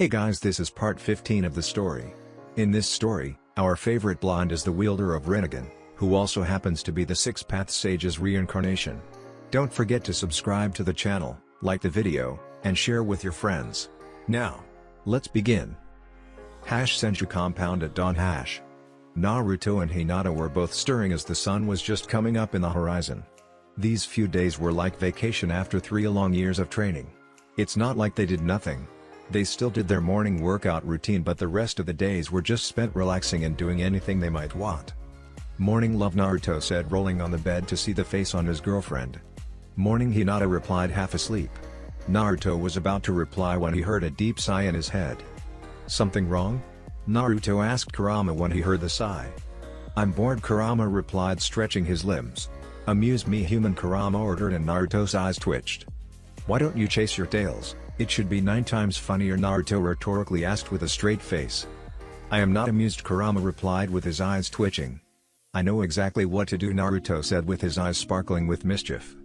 Hey guys, this is part 15 of the story. In this story, our favorite blonde is the wielder of Rinnegan, who also happens to be the Six Path Sage's reincarnation. Don't forget to subscribe to the channel, like the video, and share with your friends. Now, let's begin. Senju compound at dawn. Naruto and Hinata were both stirring as the sun was just coming up in the horizon. These few days were like vacation after 3 long years of training. It's not like they did nothing. They still did their morning workout routine, but the rest of the days were just spent relaxing and doing anything they might want. Morning love, Naruto said, rolling on the bed to see the face on his girlfriend. Morning, Hinata replied, half asleep. Naruto was about to reply when he heard a deep sigh in his head. Something wrong? Naruto asked Kurama when he heard the sigh. I'm bored, Kurama replied, stretching his limbs. Amuse me, human, Kurama ordered, and Naruto's eyes twitched. Why don't you chase your tails? It should be 9 times funnier, Naruto rhetorically asked with a straight face. I am not amused, Kurama replied with his eyes twitching. I know exactly what to do, Naruto said with his eyes sparkling with mischief.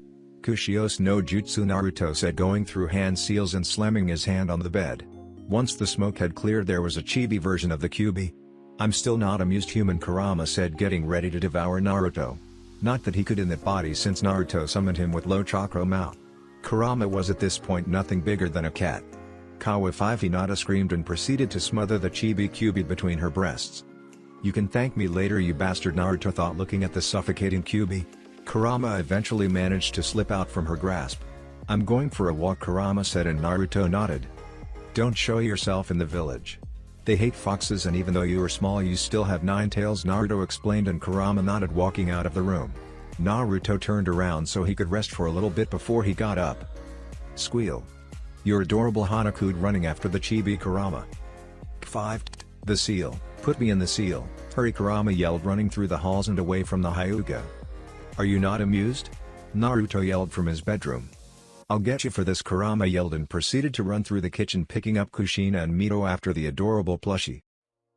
Kushios no Jutsu, Naruto said, going through hand seals and slamming his hand on the bed. Once the smoke had cleared, there was a chibi version of the Kyuubi. I'm still not amused, human, Kurama said, getting ready to devour Naruto. Not that he could in that body, since Naruto summoned him with low chakra mouth. Kurama was at this point nothing bigger than a cat. Kawa 5, Hinata screamed and proceeded to smother the chibi Kyuubi between her breasts. You can thank me later, you bastard, Naruto thought, looking at the suffocating Kyuubi. Kurama eventually managed to slip out from her grasp. I'm going for a walk, Kurama said, and Naruto nodded. Don't show yourself in the village. They hate foxes, and even though you are small you still have 9 tails, Naruto explained, and Kurama nodded, walking out of the room. Naruto turned around so he could rest for a little bit before he got up. Squeal. Your adorable Hanakud running after the chibi, Kurama. 5. The seal, put me in the seal, hurry, Kurama yelled, running through the halls and away from the Hyuga. Are you not amused? Naruto yelled from his bedroom. I'll get you for this, Kurama yelled and proceeded to run through the kitchen, picking up Kushina and Mito after the adorable plushie.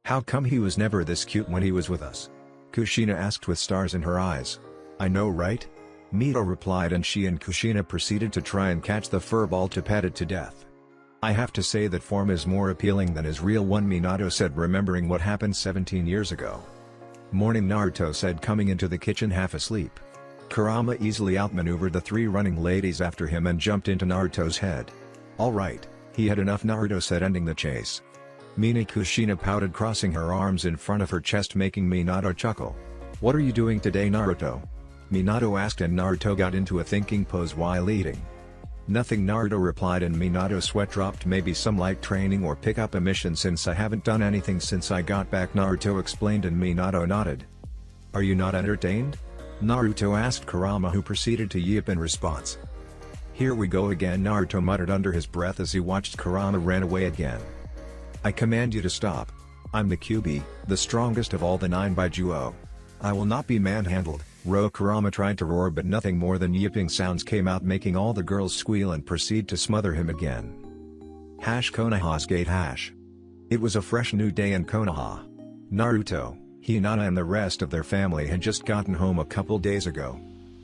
How come he was never this cute when he was with us? Kushina asked with stars in her eyes. I know, right? Mito replied, and she and Kushina proceeded to try and catch the furball to pet it to death. I have to say that form is more appealing than his real one, Minato said, remembering what happened 17 years ago. Morning, Naruto said, coming into the kitchen half asleep. Kurama easily outmaneuvered the 3 running ladies after him and jumped into Naruto's head. Alright, he had enough, Naruto said, ending the chase. Mina, Kushina pouted, crossing her arms in front of her chest, making Minato chuckle. What are you doing today, Naruto? Minato asked, and Naruto got into a thinking pose while eating. Nothing, Naruto replied, and Minato's sweat dropped. Maybe some light training or pick up a mission, since I haven't done anything since I got back, Naruto explained, and Minato nodded. Are you not entertained? Naruto asked Kurama, who proceeded to yip in response. Here we go again, Naruto muttered under his breath as he watched Kurama ran away again. I command you to stop. I'm the Kyuubi, the strongest of all the 9 Baijuo. I will not be manhandled. Kurama tried to roar, but nothing more than yipping sounds came out, making all the girls squeal and proceed to smother him again. Konoha's gate. It was a fresh new day in Konoha. Naruto, Hinata and the rest of their family had just gotten home a couple days ago.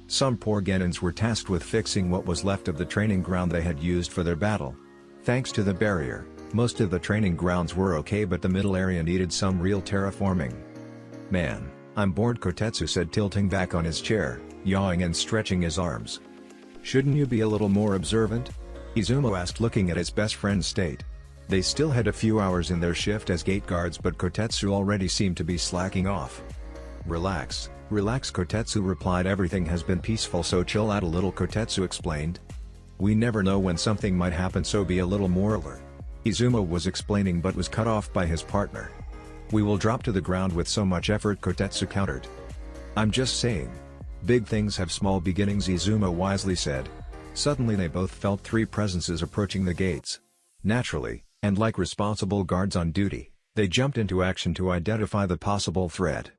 Some poor genins were tasked with fixing what was left of the training ground they had used for their battle. Thanks to the barrier, most of the training grounds were okay, but the middle area needed some real terraforming. Man, I'm bored, Kotetsu said, tilting back on his chair, yawing and stretching his arms. Shouldn't you be a little more observant? Izumo asked, looking at his best friend's state. They still had a few hours in their shift as gate guards, but Kotetsu already seemed to be slacking off. Relax, Kotetsu replied. Everything has been peaceful, so chill out a little, Kotetsu explained. We never know when something might happen, so be a little more alert. Izumo was explaining, but was cut off by his partner. We will drop to the ground with so much effort, Kotetsu countered. I'm just saying. Big things have small beginnings, Izumo wisely said. Suddenly they both felt 3 presences approaching the gates. Naturally, and like responsible guards on duty, they jumped into action to identify the possible threat.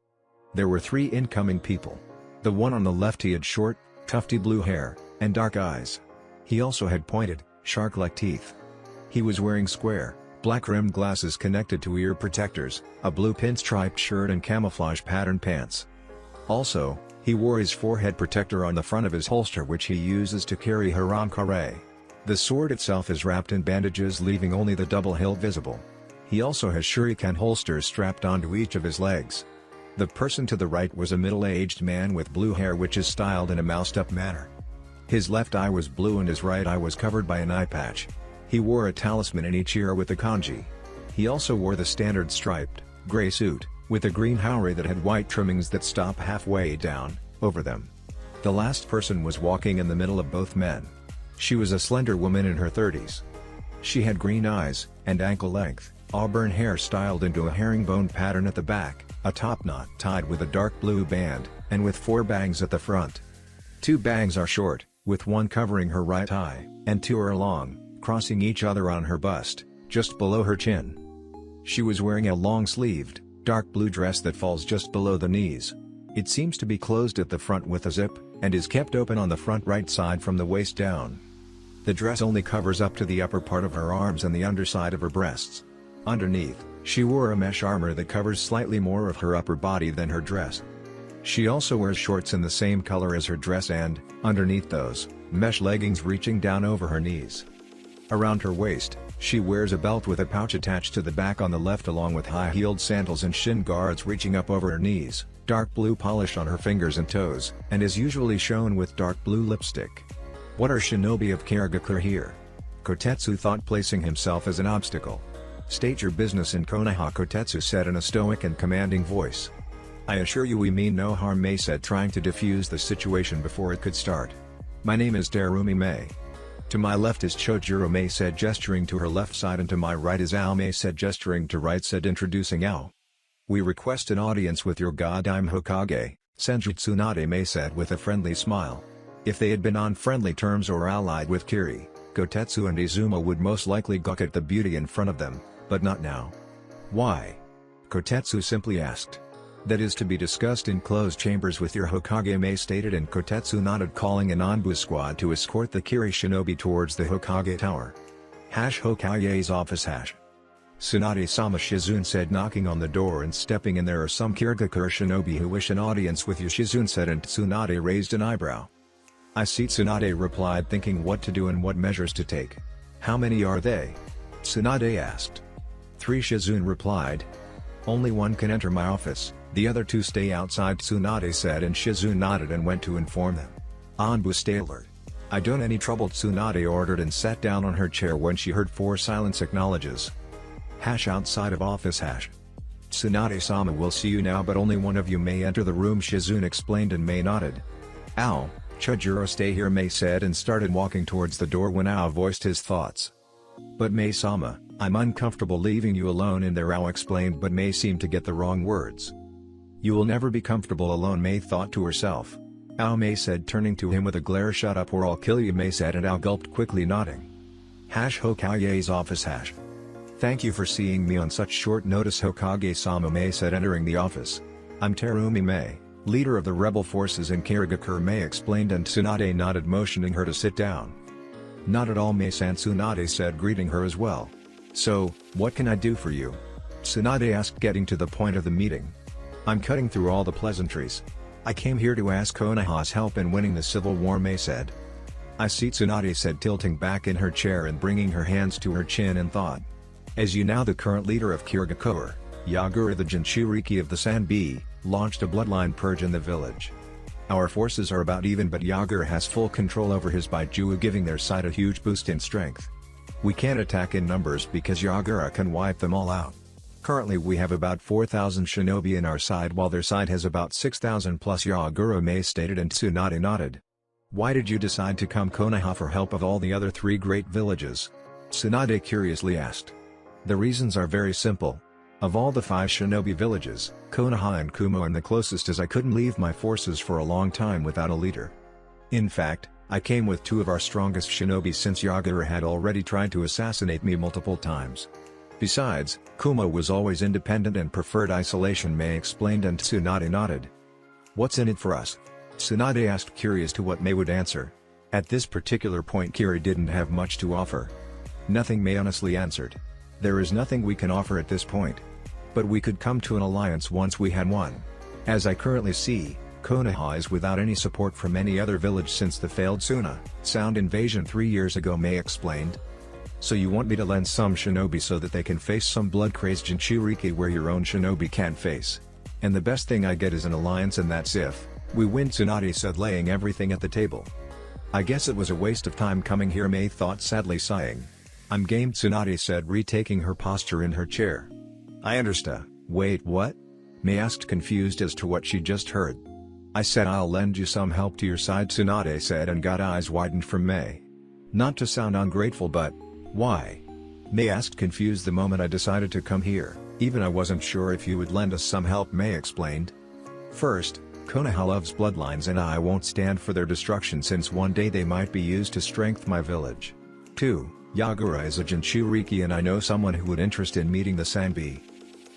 There were 3 incoming people. The one on the left, he had short, tufty blue hair, and dark eyes. He also had pointed, shark-like teeth. He was wearing square, black-rimmed glasses connected to ear protectors, a blue pinstriped shirt and camouflage pattern pants. Also, he wore his forehead protector on the front of his holster, which he uses to carry Harankare. The sword itself is wrapped in bandages, leaving only the double hilt visible. He also has shuriken holsters strapped onto each of his legs. The person to the right was a middle-aged man with blue hair which is styled in a moused-up manner. His left eye was blue and his right eye was covered by an eye patch. He wore a talisman in each ear with a kanji. He also wore the standard striped, gray suit, with a green haori that had white trimmings that stop halfway down, over them. The last person was walking in the middle of both men. She was a slender woman in her 30s. She had green eyes, and ankle-length, auburn hair styled into a herringbone pattern at the back, a topknot tied with a dark blue band, and with 4 bangs at the front. 2 bangs are short, with one covering her right eye, and 2 are long, crossing each other on her bust, just below her chin. She was wearing a long-sleeved, dark blue dress that falls just below the knees. It seems to be closed at the front with a zip, and is kept open on the front right side from the waist down. The dress only covers up to the upper part of her arms and the underside of her breasts. Underneath, she wore a mesh armor that covers slightly more of her upper body than her dress. She also wears shorts in the same color as her dress and, underneath those, mesh leggings reaching down over her knees. Around her waist, she wears a belt with a pouch attached to the back on the left along with high-heeled sandals and shin guards reaching up over her knees, dark blue polish on her fingers and toes, and is usually shown with dark blue lipstick. What are shinobi of Kirigakure here? Kotetsu thought, placing himself as an obstacle. State your business in Konoha, Kotetsu said in a stoic and commanding voice. I assure you we mean no harm, Mei said, trying to defuse the situation before it could start. My name is Terumi Mei. To my left is Chojuro, Mei said, gesturing to her left side, and to my right is Ao, Mei said, gesturing to right side, introducing Ao. We request an audience with your god, I'm Hokage, Senjutsu Tsunade, Mei said with a friendly smile. If they had been on friendly terms or allied with Kiri, Kotetsu and Izuma would most likely gawk at the beauty in front of them, but not now. Why? Kotetsu simply asked. That is to be discussed in closed chambers with your Hokage, Mei stated, and Kotetsu nodded, calling an Anbu squad to escort the Kiri shinobi towards the Hokage tower. Hokage's office. Tsunade-sama, Shizune said, knocking on the door and stepping in. There are some Kirigakure shinobi who wish an audience with you, Shizune said, and Tsunade raised an eyebrow. I see, Tsunade replied, thinking what to do and what measures to take. How many are they? Tsunade asked. 3, Shizune replied. Only one can enter my office, the other 2 stay outside, Tsunade said, and Shizune nodded and went to inform them. Anbu stay alert. I don't any trouble, Tsunade ordered, and sat down on her chair when she heard 4 silence acknowledges. Outside of office. Tsunade-sama will see you now, but only one of you may enter the room, Shizune explained, and Mei nodded. Ao, Chojuro stay here, Mei said, and started walking towards the door when Ao voiced his thoughts. But Mei-sama, I'm uncomfortable leaving you alone in there, Ao explained, but Mei seemed to get the wrong words. You will never be comfortable alone, Mei thought to herself. Ao, Mei said, turning to him with a glare. Shut up or I'll kill you, Mei said, and Ao gulped, quickly nodding. Hokage's office. Thank you for seeing me on such short notice, Hokage-sama, Mei said, entering the office. I'm Terumi Mei, leader of the rebel forces in Kirigakure, Mei explained, and Tsunade nodded, motioning her to sit down. Not at all, Mei-san, Tsunade said, greeting her as well. So, what can I do for you? Tsunade asked, getting to the point of the meeting. I'm cutting through all the pleasantries. I came here to ask Konoha's help in winning the civil war, Mei said. I see, Tsunade said, tilting back in her chair and bringing her hands to her chin in thought. As you now the current leader of Kirigakure, Yagura the Jinchuriki of the Sanbi, launched a bloodline purge in the village. Our forces are about even, but Yagura has full control over his Baijiu, giving their side a huge boost in strength. We can't attack in numbers because Yagura can wipe them all out. Currently we have about 4,000 shinobi in our side while their side has about 6,000 plus, Yagura, Mei stated, and Tsunade nodded. Why did you decide to come Konoha for help of all the other 3 great villages? Tsunade curiously asked. The reasons are very simple. Of all the 5 shinobi villages, Konoha and Kumo are the closest, as I couldn't leave my forces for a long time without a leader. In fact, I came with 2 of our strongest shinobi since Yagura had already tried to assassinate me multiple times. Besides, Kumo was always independent and preferred isolation, Mei explained, and Tsunade nodded. What's in it for us? Tsunade asked, curious to what Mei would answer. At this particular point Kiri didn't have much to offer. Nothing, Mei honestly answered. There is nothing we can offer at this point. But we could come to an alliance once we had one. As I currently see, Konoha is without any support from any other village since the failed Suna Sound invasion 3 years ago, Mei explained. So you want me to lend some shinobi so that they can face some blood-crazed Jinchuriki where your own shinobi can't face. And the best thing I get is an alliance, and that's if we win, Tsunade said, laying everything at the table. I guess it was a waste of time coming here, Mei thought, sadly sighing. I'm game, Tsunade said, retaking her posture in her chair. I understand. Wait, what? Mei asked, confused as to what she just heard. I said I'll lend you some help to your side, Tsunade said, and got eyes widened from Mei. Not to sound ungrateful, but why? Mei asked, confused. The moment I decided to come here, even I wasn't sure if you would lend us some help, Mei explained. First, Konoha loves bloodlines and I won't stand for their destruction since one day they might be used to strengthen my village. 2. Yagura is a Jinchuriki and I know someone who would interest in meeting the Sanbi.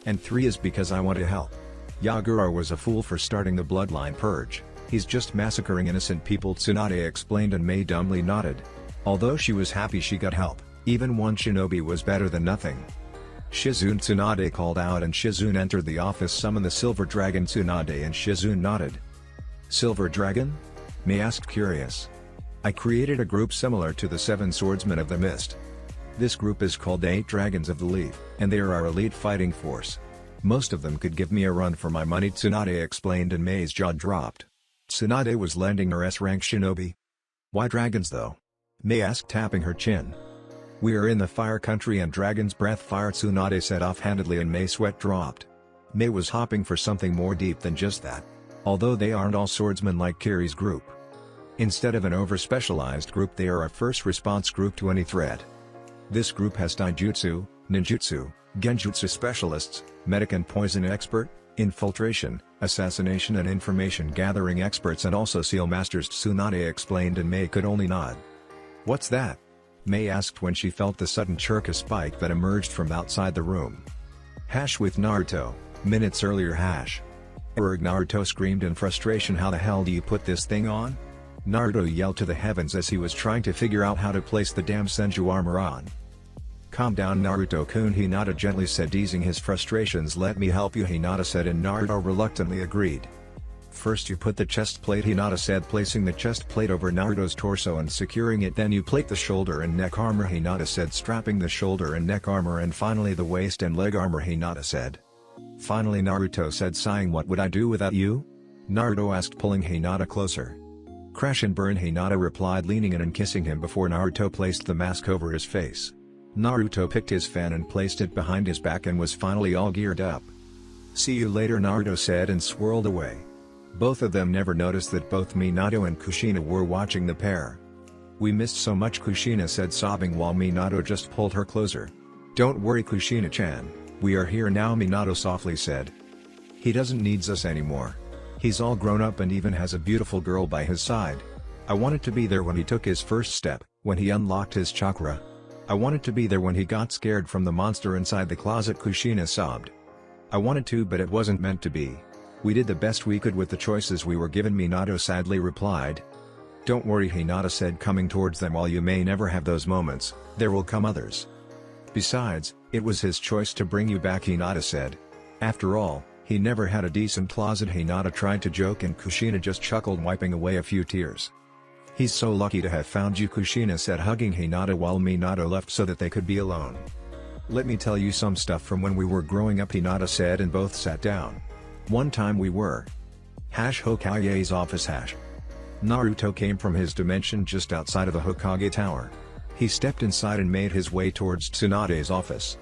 And 3 is because I want to help. Yagura was a fool for starting the bloodline purge. He's just massacring innocent people, Tsunade explained, and Mei dumbly nodded. Although she was happy she got help, even one shinobi was better than nothing. Shizune, Tsunade called out, and Shizune entered the office. Summon the Silver Dragon, Tsunade, and Shizune nodded. Silver Dragon? Mei asked, curious. I created a group similar to the 7 Swordsmen of the Mist. This group is called the 8 Dragons of the Leaf, and they are our elite fighting force. Most of them could give me a run for my money, Tsunade explained, and Mei's jaw dropped. Tsunade was lending her S-rank shinobi. Why dragons though? Mei asked, tapping her chin. We are in the fire country and dragon's breath fire, Tsunade said offhandedly, and Mei's sweat dropped. Mei was hoping for something more deep than just that. Although they aren't all swordsmen like Kiri's group. Instead of an over-specialized group, they are a first response group to any threat. This group has taijutsu, ninjutsu, genjutsu specialists, medic and poison expert, infiltration, assassination and information gathering experts, and also seal masters, Tsunade explained, and Mei could only nod. What's that? Mei asked when she felt the sudden churka spike that emerged from outside the room. Hash with Naruto, minutes earlier. Hash. Erg, Naruto screamed in frustration. How the hell do you put this thing on? Naruto yelled to the heavens as he was trying to figure out how to place the damn Senju armor on. Calm down, Naruto-kun, Hinata gently said, easing his frustrations. Let me help you, Hinata said, and Naruto reluctantly agreed. First you put the chest plate, Hinata said, placing the chest plate over Naruto's torso and securing it. Then you plate the shoulder and neck armor, Hinata said, strapping the shoulder and neck armor, and finally the waist and leg armor, Hinata said. Finally, Naruto said, sighing. What would I do without you? Naruto asked, pulling Hinata closer. Crash and burn, Hinata replied, leaning in and kissing him before Naruto placed the mask over his face. Naruto picked his fan and placed it behind his back and was finally all geared up. See you later, Naruto said, and swirled away. Both of them never noticed that both Minato and Kushina were watching the pair. We missed so much, Kushina said, sobbing, while Minato just pulled her closer. Don't worry, Kushina-chan, we are here now, Minato softly said. He doesn't need us anymore. He's all grown up and even has a beautiful girl by his side. I wanted to be there when he took his first step, when he unlocked his chakra. I wanted to be there when he got scared from the monster inside the closet, Kushina sobbed. I wanted to, but it wasn't meant to be. We did the best we could with the choices we were given, Minato sadly replied. Don't worry, Hinata said, coming towards them. While you may never have those moments, there will come others. Besides, it was his choice to bring you back, Hinata said. After all, he never had a decent closet. Hinata tried to joke, and Kushina just chuckled, wiping away a few tears. He's so lucky to have found you, Kushina said, hugging Hinata while Minato left so that they could be alone. Let me tell you some stuff from when we were growing up, Hinata said, and both sat down. One time we were Hokage's office. Naruto came from his dimension just outside of the Hokage Tower. He stepped inside and made his way towards Tsunade's office.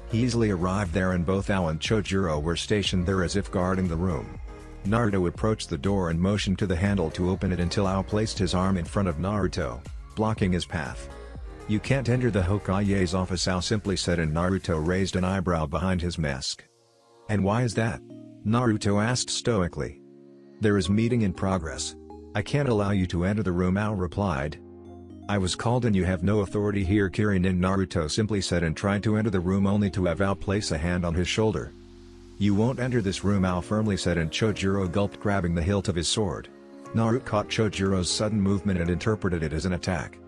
He easily arrived there, and both Ao and Chojuro were stationed there as if guarding the room. Naruto approached the door and motioned to the handle to open it until Ao placed his arm in front of Naruto, blocking his path. You can't enter the Hokage's office, Ao simply said, and Naruto raised an eyebrow behind his mask. And why is that? Naruto asked stoically. There is meeting in progress. I can't allow you to enter the room, Ao replied. I was called and you have no authority here, Kirinin, Naruto simply said, and tried to enter the room only to have Ao place a hand on his shoulder. You won't enter this room, Ao firmly said, and Chojuro gulped, grabbing the hilt of his sword. Naruto caught Chojuro's sudden movement and interpreted it as an attack.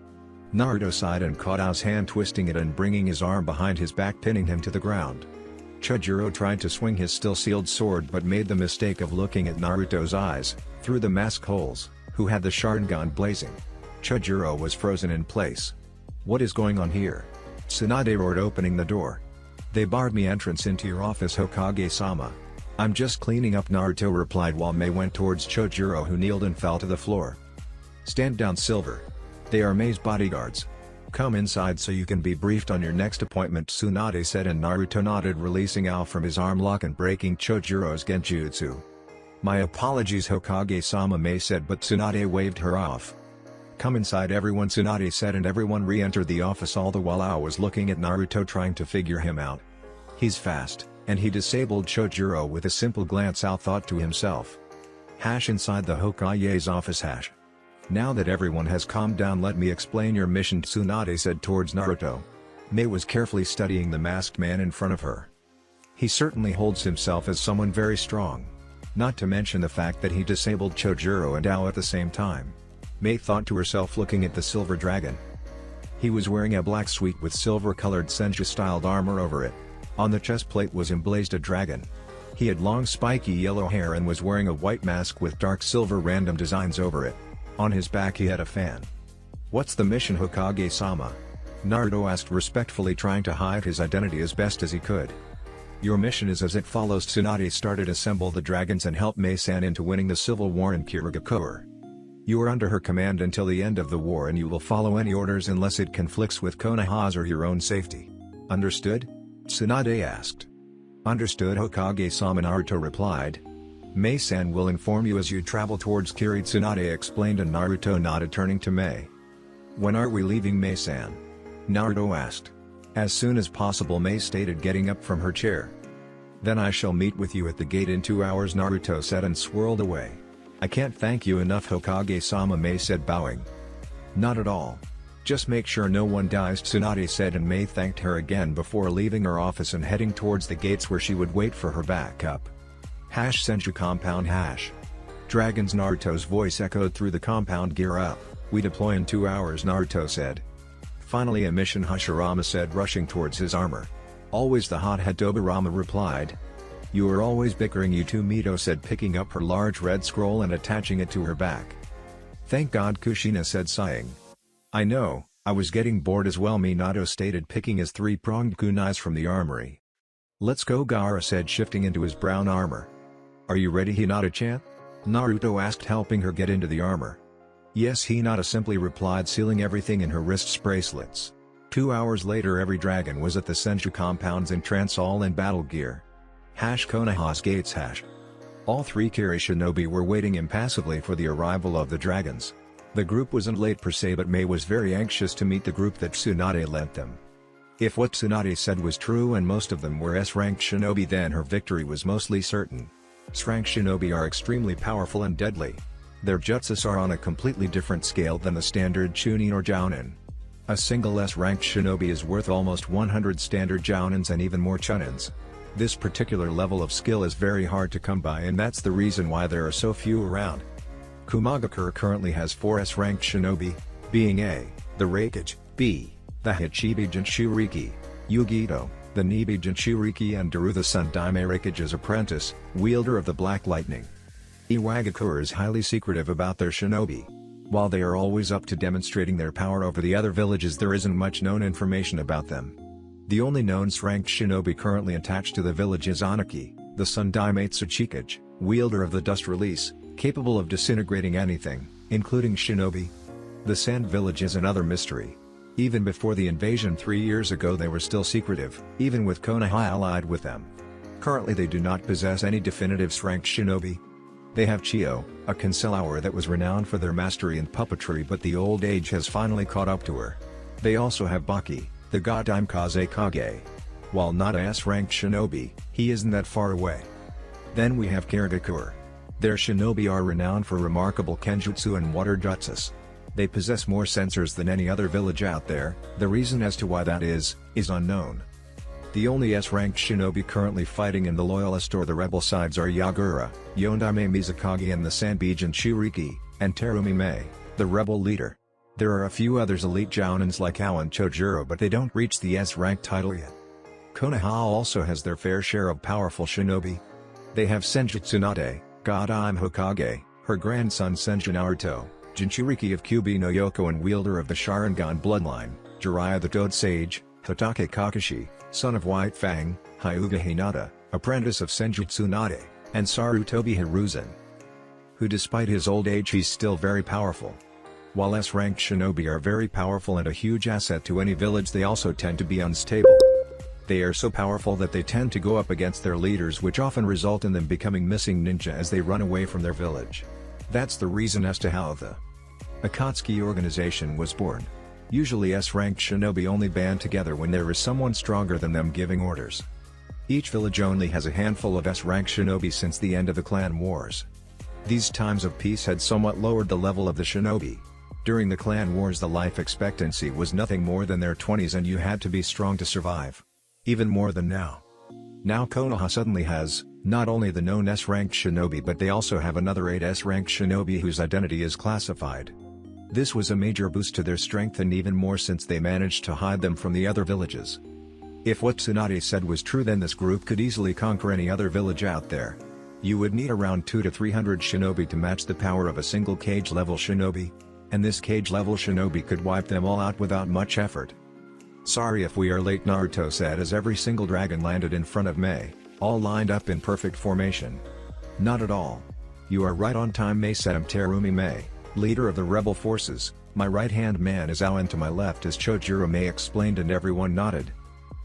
Naruto sighed and caught Ao's hand, twisting it and bringing his arm behind his back, pinning him to the ground. Chojuro tried to swing his still-sealed sword but made the mistake of looking at Naruto's eyes, through the mask holes, who had the Sharingan blazing. Chojuro was frozen in place. "What is going on here?" Tsunade roared, opening the door. "They barred me entrance into your office, Hokage-sama." "I'm just cleaning up," Naruto replied while Mei went towards Chojuro, who kneeled and fell to the floor. "Stand down, Silver. They are Mei's bodyguards. Come inside so you can be briefed on your next appointment," Tsunade said, and Naruto nodded, releasing Ao from his arm lock and breaking Chojuro's genjutsu. "My apologies, Hokage-sama," Mei said, but Tsunade waved her off. "Come inside, everyone," Tsunade said, and everyone re-entered the office, all the while Ao was looking at Naruto, trying to figure him out. "He's fast, and he disabled Chojuro with a simple glance," Ao thought to himself. Hash inside the Hokage's office. Hash. "Now that everyone has calmed down, let me explain your mission," Tsunade said towards Naruto. Mei was carefully studying the masked man in front of her. He certainly holds himself as someone very strong. Not to mention the fact that he disabled Chojuro and Ao at the same time. Mei thought to herself, looking at the silver dragon. He was wearing a black suit with silver-colored Senju-styled armor over it. On the chest plate was emblazoned a dragon. He had long spiky yellow hair and was wearing a white mask with dark silver random designs over it. On his back he had a fan. "What's the mission, Hokage-sama?" Naruto asked respectfully, trying to hide his identity as best as he could. "Your mission is as it follows." Tsunade started to assemble the dragons and help Mei-san into winning the civil war in Kirigakure. "You are under her command until the end of the war, and you will follow any orders unless it conflicts with Konoha's or your own safety. Understood?" Tsunade asked. "Understood, Hokage-sama," Naruto replied. "Mei-san will inform you as you travel towards Kiri," Tsunade explained, and Naruto nodded, turning to Mei. "When are we leaving, Mei-san?" Naruto asked. "As soon as possible," Mei stated, getting up from her chair. "Then I shall meet with you at the gate in 2 hours," Naruto said, and swirled away. "I can't thank you enough, Hokage-sama," Mei said, bowing. "Not at all. Just make sure no one dies," Tsunade said, and Mei thanked her again before leaving her office and heading towards the gates where she would wait for her backup. Hash Senju compound. Hash. Dragons. Naruto's voice echoed through the compound. "Gear up, we deploy in 2 hours," Naruto said. "Finally a mission," Hashirama said, rushing towards his armor. "Always the hothead," Tobirama replied. "You are always bickering, you two," Mito said, picking up her large red scroll and attaching it to her back. "Thank God," Kushina said, sighing. "I know, I was getting bored as well," Minato stated, picking his three-pronged kunais from the armory. "Let's go," Gaara said, shifting into his brown armor. "Are you ready, Hinata-chan?" Naruto asked, helping her get into the armor. "Yes," Hinata simply replied, sealing everything in her wrist's bracelets. 2 hours later, every dragon was at the Senju compounds in trance, all in battle gear. Hash Konoha's gates. Hash. All 3 Kiri shinobi were waiting impassively for the arrival of the dragons. The group wasn't late per se, but Mei was very anxious to meet the group that Tsunade led them. If what Tsunade said was true and most of them were S-ranked shinobi, then her victory was mostly certain. S-rank shinobi are extremely powerful and deadly. Their jutsus are on a completely different scale than the standard chunin or jounin. A single S-ranked shinobi is worth almost 100 standard jounins and even more chunins. This particular level of skill is very hard to come by, and that's the reason why there are so few around. Kumagakure currently has 4 S-ranked shinobi, being A, the Raikage, B, the Hachibi Jinchuriki, Yugito, the Nibi Jinchuriki, and Daru the Sun Daime Raikage's apprentice, wielder of the Black Lightning. Iwagakure is highly secretive about their shinobi. While they are always up to demonstrating their power over the other villages, there isn't much known information about them. The only known S-ranked shinobi currently attached to the village is Anaki, the Sun Daime Tsuchikage, wielder of the Dust Release, capable of disintegrating anything, including shinobi. The Sand Village is another mystery. Even before the invasion 3 years ago, they were still secretive, even with Konoha allied with them. Currently they do not possess any definitive S-ranked shinobi. They have Chiyo, a Concealor that was renowned for their mastery in puppetry, but the old age has finally caught up to her. They also have Baki, the Godime Kaze Kage. While not a S-ranked shinobi, he isn't that far away. Then we have Kirigakure. Their shinobi are renowned for remarkable kenjutsu and water jutsus. They possess more sensors than any other village out there. The reason as to why that is unknown. The only S-ranked shinobi currently fighting in the Loyalist or the Rebel sides are Yagura, Yondaime Mizukage, and the Sanbi Jinchuriki, and Terumi Mei, the Rebel leader. There are a few others elite jounins like Ao and Chojuro, but they don't reach the S-rank title yet. Konoha also has their fair share of powerful shinobi. They have Senju Tsunade, God I'm Hokage, her grandson Senju Naruto, Jinchuriki of Kyuubi no Yoko and wielder of the Sharingan bloodline, Jiraiya the Toad Sage, Hatake Kakashi, son of White Fang, Hyuga Hinata, apprentice of Senju Tsunade, and Sarutobi Hiruzen, who despite his old age he's still very powerful. While S-ranked shinobi are very powerful and a huge asset to any village, they also tend to be unstable. They are so powerful that they tend to go up against their leaders, which often result in them becoming missing ninja as they run away from their village. That's the reason as to how the Akatsuki organization was born. Usually S-ranked shinobi only band together when there is someone stronger than them giving orders. Each village only has a handful of S-ranked shinobi since the end of the clan wars. These times of peace had somewhat lowered the level of the shinobi. During the clan wars the life expectancy was nothing more than their 20s and you had to be strong to survive. Even more than now. Now Konoha suddenly has, not only the known S-ranked shinobi but they also have another 8 S-ranked shinobi whose identity is classified. This was a major boost to their strength and even more since they managed to hide them from the other villages. If what Tsunade said was true, then this group could easily conquer any other village out there. You would need around 200 to 300 shinobi to match the power of a single cage level shinobi. And this cage level shinobi could wipe them all out without much effort. Sorry if we are late, Naruto said as every single dragon landed in front of Mei, all lined up in perfect formation. Not at all. You are right on time, Mei said. I'm Terumi Mei, leader of the rebel forces. My right hand man is Ao and to my left is Chojuro, Mei explained and everyone nodded.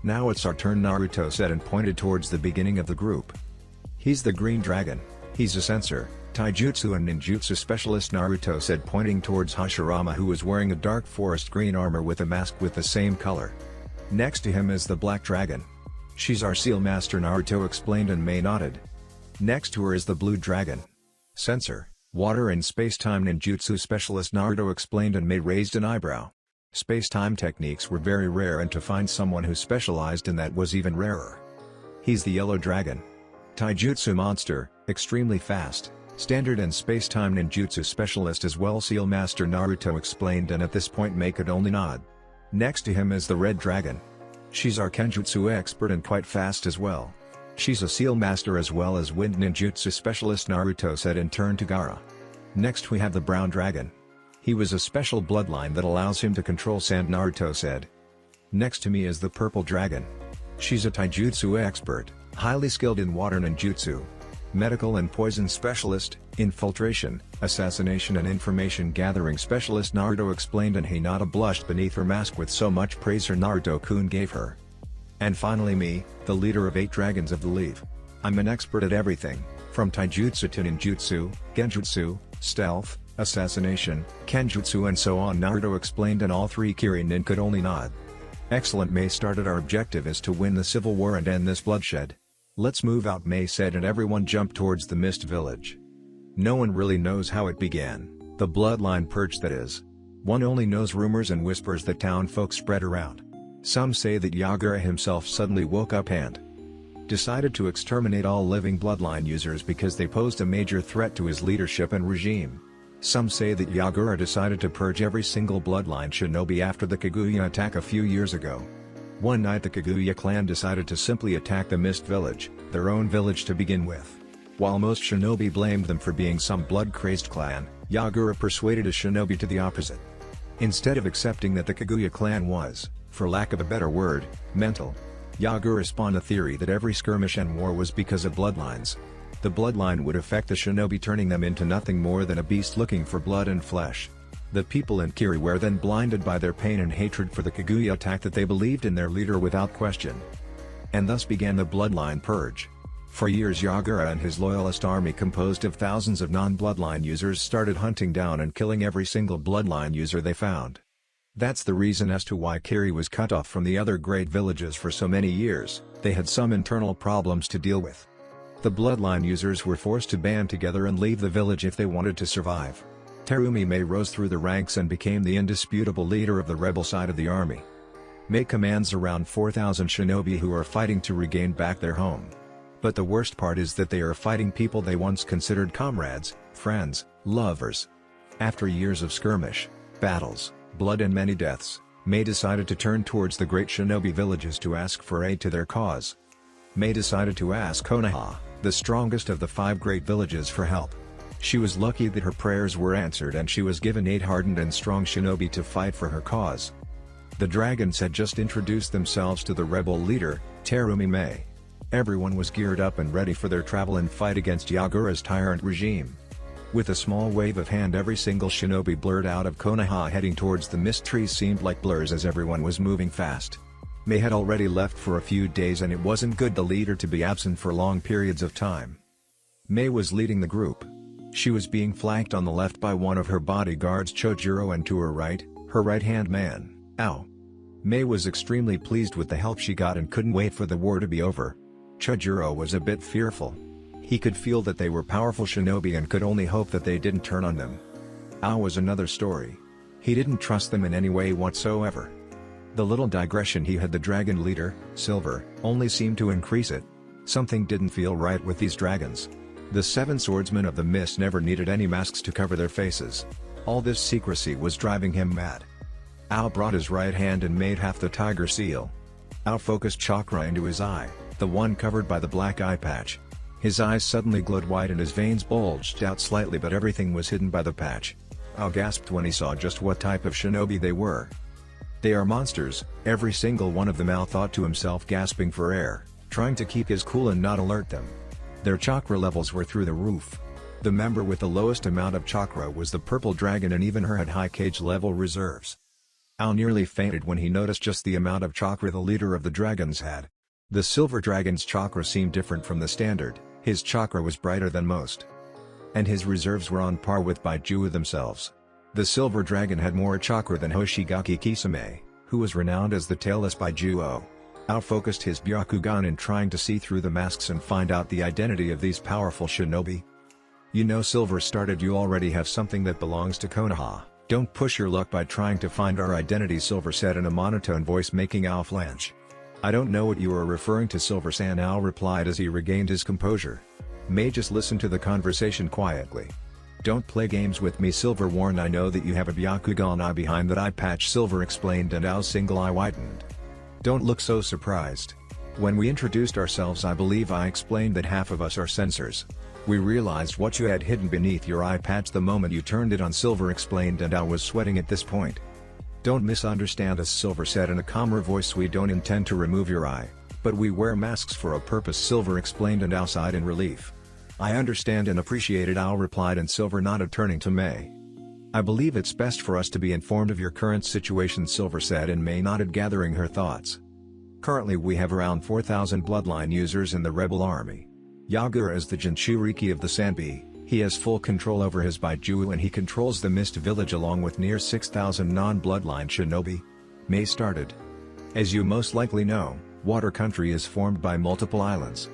Now it's our turn, Naruto said and pointed towards the beginning of the group. He's the green dragon. He's a sensor, taijutsu and ninjutsu specialist, Naruto said pointing towards Hashirama, who was wearing a dark forest green armor with a mask with the same color. Next to him is the black dragon. She's our seal master, Naruto explained and Mei nodded. Next to her is the blue dragon. Sensor, water and space-time ninjutsu specialist, Naruto explained and Mei raised an eyebrow. Space-time techniques were very rare and to find someone who specialized in that was even rarer. He's the yellow dragon. Taijutsu monster, extremely fast, standard and space-time ninjutsu specialist as well, seal master, Naruto explained and at this point Mei could only nod. Next to him is the red dragon. She's our kenjutsu expert and quite fast as well. She's a seal master as well as wind ninjutsu specialist, Naruto said and turned to Gaara. Next we have the brown dragon. He was a special bloodline that allows him to control sand, Naruto said. Next to me is the purple dragon. She's a taijutsu expert, highly skilled in water ninjutsu, medical and poison specialist, infiltration, assassination and information gathering specialist, Naruto explained and Hinata blushed beneath her mask with so much praise her Naruto-kun gave her. And finally me, the leader of 8 dragons of the leaf. I'm an expert at everything, from taijutsu to ninjutsu, genjutsu, stealth, assassination, kenjutsu and so on, Naruto explained and all 3 Kirinin could only nod. Excellent, Mei started. Our objective is to win the civil war and end this bloodshed. Let's move out, Mei said and everyone jumped towards the Mist Village. No one really knows how it began, the bloodline purge that is. One only knows rumors and whispers that town folk spread around. Some say that Yagura himself suddenly woke up and decided to exterminate all living bloodline users because they posed a major threat to his leadership and regime. Some say that Yagura decided to purge every single bloodline shinobi after the Kaguya attack a few years ago. One night the Kaguya clan decided to simply attack the Mist Village, their own village to begin with. While most shinobi blamed them for being some blood-crazed clan, Yagura persuaded a shinobi to the opposite. Instead of accepting that the Kaguya clan was, for lack of a better word, mental, Yagura spawned a theory that every skirmish and war was because of bloodlines. The bloodline would affect the shinobi, turning them into nothing more than a beast looking for blood and flesh. The people in Kiri were then blinded by their pain and hatred for the Kaguya attack that they believed in their leader without question. And thus began the bloodline purge. For years Yagura and his loyalist army composed of thousands of non-bloodline users started hunting down and killing every single bloodline user they found. That's the reason as to why Kiri was cut off from the other great villages for so many years. They had some internal problems to deal with. The bloodline users were forced to band together and leave the village if they wanted to survive. Terumi Mei rose through the ranks and became the indisputable leader of the rebel side of the army. Mei commands around 4,000 shinobi who are fighting to regain back their home. But the worst part is that they are fighting people they once considered comrades, friends, lovers. After years of skirmish, battles, blood and many deaths, Mei decided to turn towards the great shinobi villages to ask for aid to their cause. Mei decided to ask Konoha, the strongest of the 5 great villages, for help. She was lucky that her prayers were answered and she was given 8 hardened and strong shinobi to fight for her cause. The dragons had just introduced themselves to the rebel leader, Terumi Mei. Everyone was geared up and ready for their travel and fight against Yagura's tyrant regime. With a small wave of hand, every single shinobi blurred out of Konoha heading towards the mist trees seemed like blurs as everyone was moving fast. Mei had already left for a few days and it wasn't good the leader to be absent for long periods of time. Mei was leading the group. She was being flanked on the left by one of her bodyguards Chojuro and to her right-hand man, Ao. Mei was extremely pleased with the help she got and couldn't wait for the war to be over. Chojuro was a bit fearful. He could feel that they were powerful shinobi and could only hope that they didn't turn on them. Ao was another story. He didn't trust them in any way whatsoever. The little digression he had the dragon leader, Silver, only seemed to increase it. Something didn't feel right with these dragons. The 7 swordsmen of the mist never needed any masks to cover their faces. All this secrecy was driving him mad. Ao brought his right hand and made half the tiger seal. Ao focused chakra into his eye, the one covered by the black eye patch. His eyes suddenly glowed white and his veins bulged out slightly, but everything was hidden by the patch. Ao gasped when he saw just what type of shinobi they were. They are monsters, every single one of them, Ao thought to himself, gasping for air, trying to keep his cool and not alert them. Their chakra levels were through the roof. The member with the lowest amount of chakra was the purple dragon, and even her had high cage level reserves. Ao nearly fainted when he noticed just the amount of chakra the leader of the dragons had. The silver dragon's chakra seemed different from the standard. His chakra was brighter than most. And his reserves were on par with Baijiu themselves. The silver dragon had more chakra than Hoshigaki Kisame, who was renowned as the tailless Baijiu. Ao focused his Byakugan in trying to see through the masks and find out the identity of these powerful shinobi. You know, Silver started, you already have something that belongs to Konoha. Don't push your luck by trying to find our identity, Silver said in a monotone voice, making Ao flinch. I don't know what you are referring to, Silver-san, Ao replied as he regained his composure. Mei just listened to the conversation quietly. Don't play games with me, Silver warned. I know that you have a Byakugan eye behind that eye patch, Silver explained, and Ao's single eye widened. Don't look so surprised. When we introduced ourselves, I believe I explained that half of us are sensors. We realized what you had hidden beneath your eye patch the moment you turned it on, Silver explained, and Ao was sweating at this point. Don't misunderstand us, Silver said in a calmer voice. We don't intend to remove your eye, but we wear masks for a purpose, Silver explained, and Ao sighed in relief. I understand and appreciate it, Ao replied, and Silver nodded, turning to Mei. I believe it's best for us to be informed of your current situation, Silver said, and Mei nodded, gathering her thoughts. Currently we have around 4,000 bloodline users in the rebel army. Yagura is the Jinchuriki of the Sanbi. He has full control over his Baijiu and he controls the Mist Village along with near 6,000 non-bloodline shinobi. Mei started. As you most likely know, Water Country is formed by multiple islands.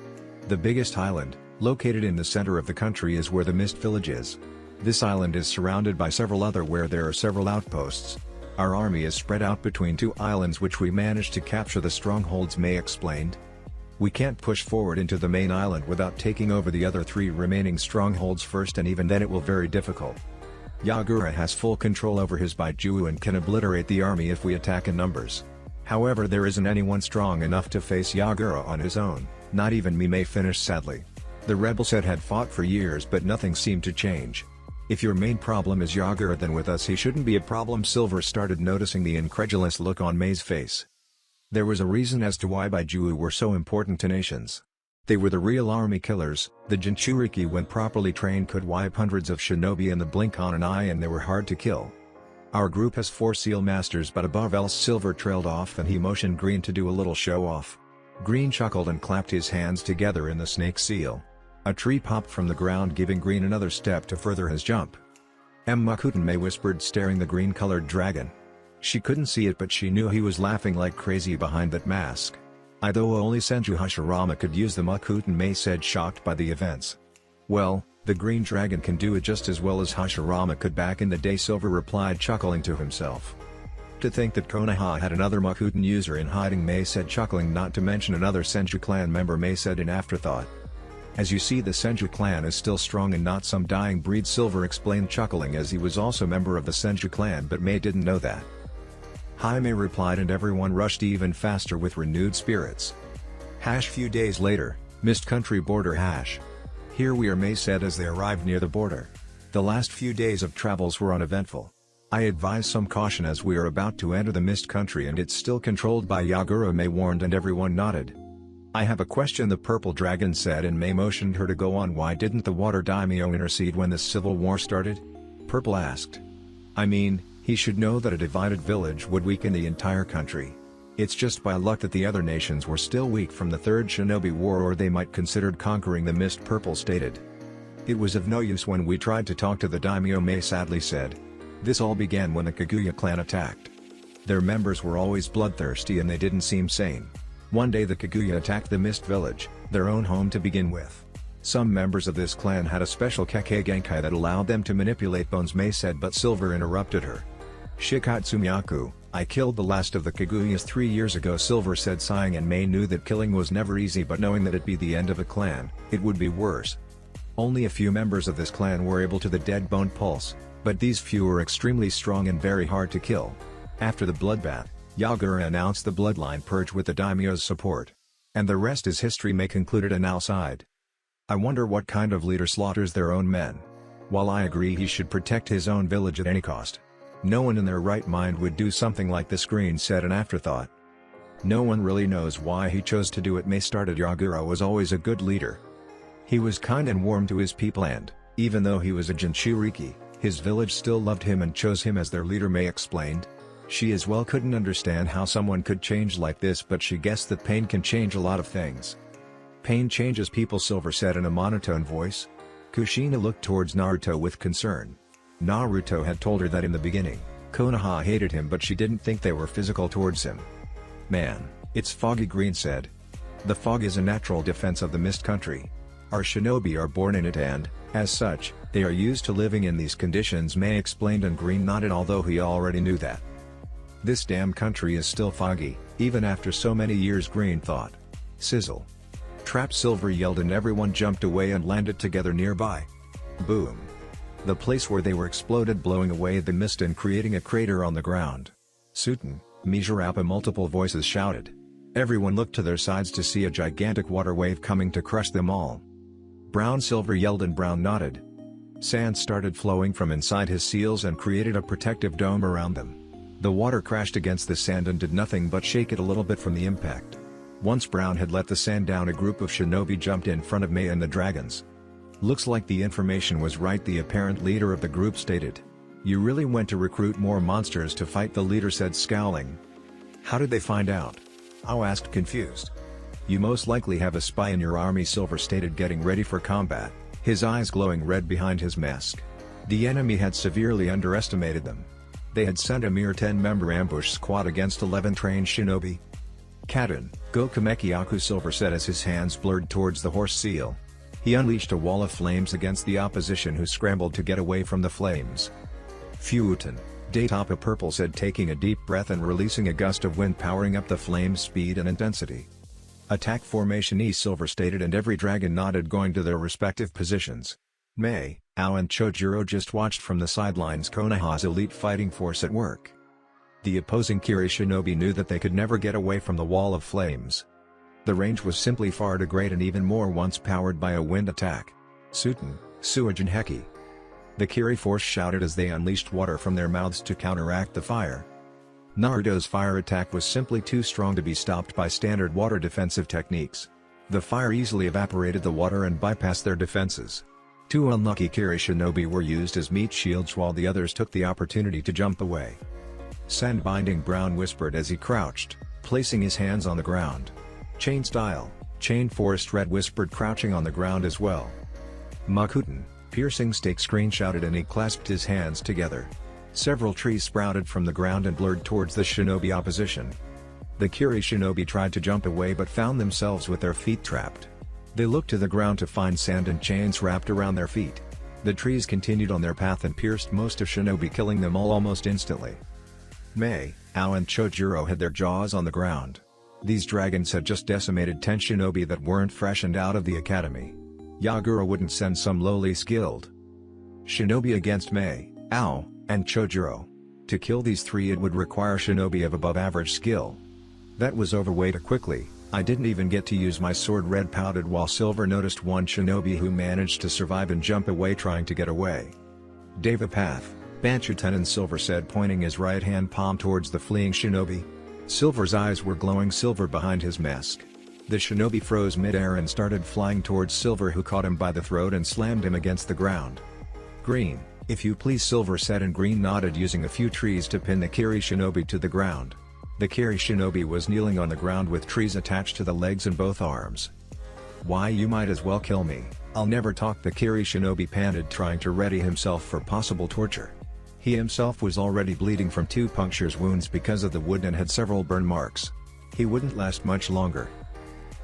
The biggest island, located in the center of the country, is where the Mist Village is. This island is surrounded by several other where there are several outposts. Our army is spread out between 2 islands which we managed to capture the strongholds, Mei explained. We can't push forward into the main island without taking over the other 3 remaining strongholds first, and even then it will be very difficult. Yagura has full control over his Baijiu and can obliterate the army if we attack in numbers. However, there isn't anyone strong enough to face Yagura on his own, not even me, Mei finished sadly. The rebels had fought for years but nothing seemed to change. If your main problem is Yagura, then with us he shouldn't be a problem, Silver started noticing the incredulous look on Mei's face. There was a reason as to why Baijiu were so important to nations. They were the real army killers. The Jinchuriki, when properly trained, could wipe hundreds of shinobi in the blink on an eye, and they were hard to kill. Our group has 4 seal masters, but above else, Silver trailed off and he motioned Green to do a little show off. Green chuckled and clapped his hands together in the snake seal. A tree popped from the ground, giving Green another step to further his jump. Makuten, Mei whispered, staring the green-colored dragon. She couldn't see it, but she knew he was laughing like crazy behind that mask. Although only Senju Hashirama could use the Makuten, Mei said, shocked by the events. Well, the green dragon can do it just as well as Hashirama could back in the day, Silver replied, chuckling to himself. To think that Konoha had another Makuten user in hiding, Mei said, chuckling, not to mention another Senju clan member, Mei said in afterthought. As you see, the Senju clan is still strong and not some dying breed, Silver explained, chuckling, as he was also member of the Senju clan, but Mei didn't know that. Jaime replied, and everyone rushed even faster with renewed spirits. Few days later, Mist Country border hash. Here we are, May said as they arrived near the border. The last few days of travels were uneventful. I advise some caution as we are about to enter the Mist Country and it's still controlled by Yagura, May warned, and everyone nodded. I have a question, the purple dragon said, and May motioned her to go on. Why didn't the water daimyo intercede when this civil war started? Purple asked. I mean, he should know that a divided village would weaken the entire country. It's just by luck that the other nations were still weak from the Third Shinobi War, or they might considered conquering the Mist, Purple stated. It was of no use when we tried to talk to the daimyo, May sadly said. This all began when the Kaguya clan attacked. Their members were always bloodthirsty and they didn't seem sane. One day the Kaguya attacked the Mist Village, their own home to begin with. Some members of this clan had a special Kekkei Genkai that allowed them to manipulate bones, May said, but Silver interrupted her. Shikatsumiyaku, I killed the last of the Kaguyas 3 years ago, Silver said, sighing, and May knew that killing was never easy, but knowing that it'd be the end of a clan, it would be worse. Only a few members of this clan were able to the dead bone pulse, but these few were extremely strong and very hard to kill. After the bloodbath, Yagura announced the bloodline purge with the daimyo's support. And the rest is history, May concluded, and now sighed. I wonder what kind of leader slaughters their own men. While I agree he should protect his own village at any cost, no one in their right mind would do something like this, Green said, an afterthought. No one really knows why he chose to do it, May started. Yagura was always a good leader. He was kind and warm to his people, and, even though he was a Jinchuriki, his village still loved him and chose him as their leader, May explained. She as well couldn't understand how someone could change like this, but she guessed that pain can change a lot of things. Pain changes people, Silver said in a monotone voice. Kushina looked towards Naruto with concern. Naruto had told her that in the beginning, Konoha hated him, but she didn't think they were physical towards him. Man, it's foggy, Green said. The fog is a natural defense of the Mist Country. Our shinobi are born in it and, as such, they are used to living in these conditions, May explained, and Green nodded, although he already knew that. This damn country is still foggy, even after so many years, Green thought. Sizzle. Trap, Silver yelled, and everyone jumped away and landed together nearby. Boom. The place where they were exploded, blowing away the mist and creating a crater on the ground. Suten, Mizurapa, multiple voices shouted. Everyone looked to their sides to see a gigantic water wave coming to crush them all. Brown, Silver yelled, and Brown nodded. Sand started flowing from inside his seals and created a protective dome around them. The water crashed against the sand and did nothing but shake it a little bit from the impact. Once Brown had let the sand down, a group of shinobi jumped in front of May and the dragons. Looks like the information was right, the apparent leader of the group stated. You really went to recruit more monsters to fight, the leader said, scowling. How did they find out? Ao asked, confused. You most likely have a spy in your army, Silver stated, getting ready for combat, his eyes glowing red behind his mask. The enemy had severely underestimated them. They had sent a mere 10-member ambush squad against 11 trained shinobi. Kaden, go Kamekiyaku, Silver said as his hands blurred towards the horse seal. He unleashed a wall of flames against the opposition, who scrambled to get away from the flames. Fuuten, Daytapa, Purple said, taking a deep breath and releasing a gust of wind, powering up the flame's speed and intensity. Attack formation E, Silver stated, and every dragon nodded, going to their respective positions. May, Ao and Chojuro just watched from the sidelines Konoha's elite fighting force at work. The opposing Kiri shinobi knew that they could never get away from the wall of flames. The range was simply far too great, and even more once powered by a wind attack. Suten, Suijin Heki. The Kiri force shouted as they unleashed water from their mouths to counteract the fire. Naruto's fire attack was simply too strong to be stopped by standard water defensive techniques. The fire easily evaporated the water and bypassed their defenses. Two unlucky Kiri shinobi were used as meat shields, while the others took the opportunity to jump away. Sandbinding, Brown whispered as he crouched, placing his hands on the ground. Chain style, Chain Forest, Red whispered, crouching on the ground as well. Makuten, Piercing Stake, Screen shouted, and he clasped his hands together. Several trees sprouted from the ground and blurred towards the shinobi opposition. The Kiri shinobi tried to jump away but found themselves with their feet trapped. They looked to the ground to find sand and chains wrapped around their feet. The trees continued on their path and pierced most of shinobi, killing them all almost instantly. May, Ao and Chojuro had their jaws on the ground. These dragons had just decimated 10 shinobi that weren't fresh and out of the academy. Yagura wouldn't send some lowly skilled shinobi against May, Ao, and Chojuro. To kill these 3 it would require shinobi of above average skill. That was over way too quickly. I didn't even get to use my sword. Red pouted while Silver noticed one shinobi who managed to survive and jump away trying to get away. Deva Path, Banchuten, Silver said, pointing his right hand palm towards the fleeing shinobi. Silver's eyes were glowing silver behind his mask. The shinobi froze mid-air and started flying towards Silver, who caught him by the throat and slammed him against the ground. Green, if you please, Silver said, and Green nodded, using a few trees to pin the Kiri shinobi to the ground. The Kiri shinobi was kneeling on the ground with trees attached to the legs and both arms. Why, you might as well kill me, I'll never talk, the Kiri shinobi panted, trying to ready himself for possible torture. He himself was already bleeding from 2 punctures wounds because of the wood and had several burn marks. He wouldn't last much longer.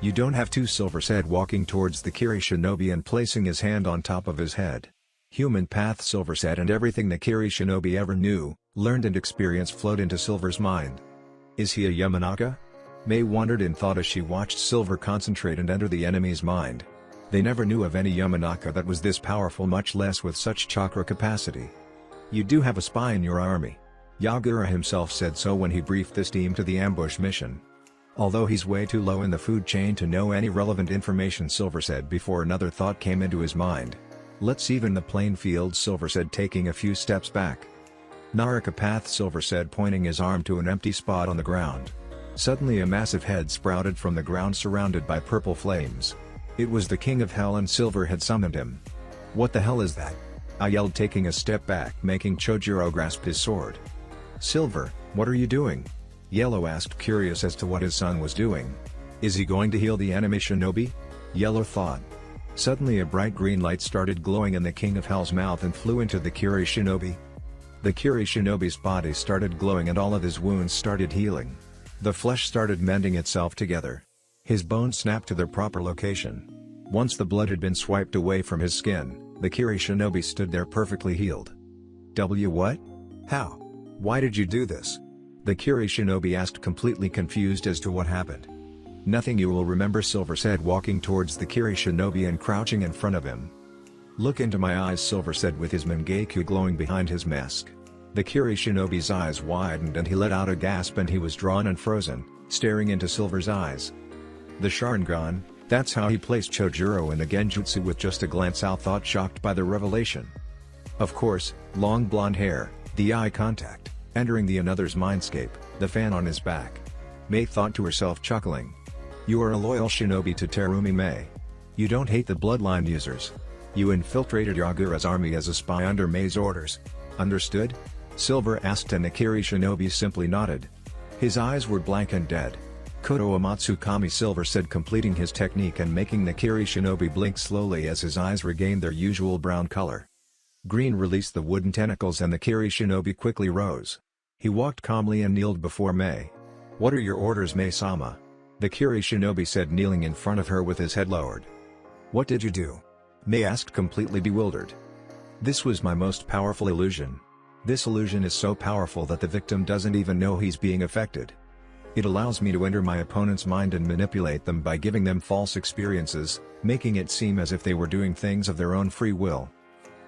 You don't have to, Silver said, walking towards the Kiri shinobi and placing his hand on top of his head. Human path, Silver said, and everything the Kiri shinobi ever knew, learned and experienced flowed into Silver's mind. Is he a Yamanaka? May wondered in thought as she watched Silver concentrate and enter the enemy's mind. They never knew of any Yamanaka that was this powerful, much less with such chakra capacity. You do have a spy in your army. Yagura himself said so when he briefed this team to the ambush mission. Although he's way too low in the food chain to know any relevant information, Silver said before another thought came into his mind. Let's even the playing field, Silver said, taking a few steps back. Naraka Path, Silver said, pointing his arm to an empty spot on the ground. Suddenly a massive head sprouted from the ground surrounded by purple flames. It was the King of Hell, and Silver had summoned him. What the hell is that? I yelled, taking a step back, making Chojuro grasp his sword. Silver, what are you doing? Yellow asked, curious as to what his son was doing. Is he going to heal the enemy shinobi? Yellow thought. Suddenly a bright green light started glowing in the King of Hell's mouth and flew into the Kiri shinobi. The Kiri shinobi's body started glowing and all of his wounds started healing. The flesh started mending itself together. His bones snapped to their proper location. Once the blood had been swiped away from his skin, the Kiri shinobi stood there perfectly healed. What? How? Why did you do this? The Kiri shinobi asked, completely confused as to what happened. Nothing you will remember, Silver said, walking towards the Kiri shinobi and crouching in front of him. Look into my eyes, Silver said, with his Mangekyou glowing behind his mask. The Kiri shinobi's eyes widened and he let out a gasp, and he was drawn and frozen, staring into Silver's eyes. The Sharingan, that's how he placed Chojuro in the Genjutsu with just a glance out, thought, shocked by the revelation. Of course, long blonde hair, the eye contact, entering the another's mindscape, the fan on his back. Mei thought to herself, chuckling. You are a loyal shinobi to Terumi, Mei. You don't hate the bloodline users. You infiltrated Yagura's army as a spy under Mei's orders. Understood? Silver asked, and the Kiri shinobi simply nodded. His eyes were blank and dead. Koto Amatsukami, Silver said, completing his technique and making the Kiri shinobi blink slowly as his eyes regained their usual brown color. Green released the wooden tentacles and the Kiri shinobi quickly rose. He walked calmly and kneeled before Mei. What are your orders, Mei-sama? The Kiri shinobi said, kneeling in front of her with his head lowered. What did you do? Mei asked, completely bewildered. This was my most powerful illusion. This illusion is so powerful that the victim doesn't even know he's being affected. It allows me to enter my opponent's mind and manipulate them by giving them false experiences, making it seem as if they were doing things of their own free will.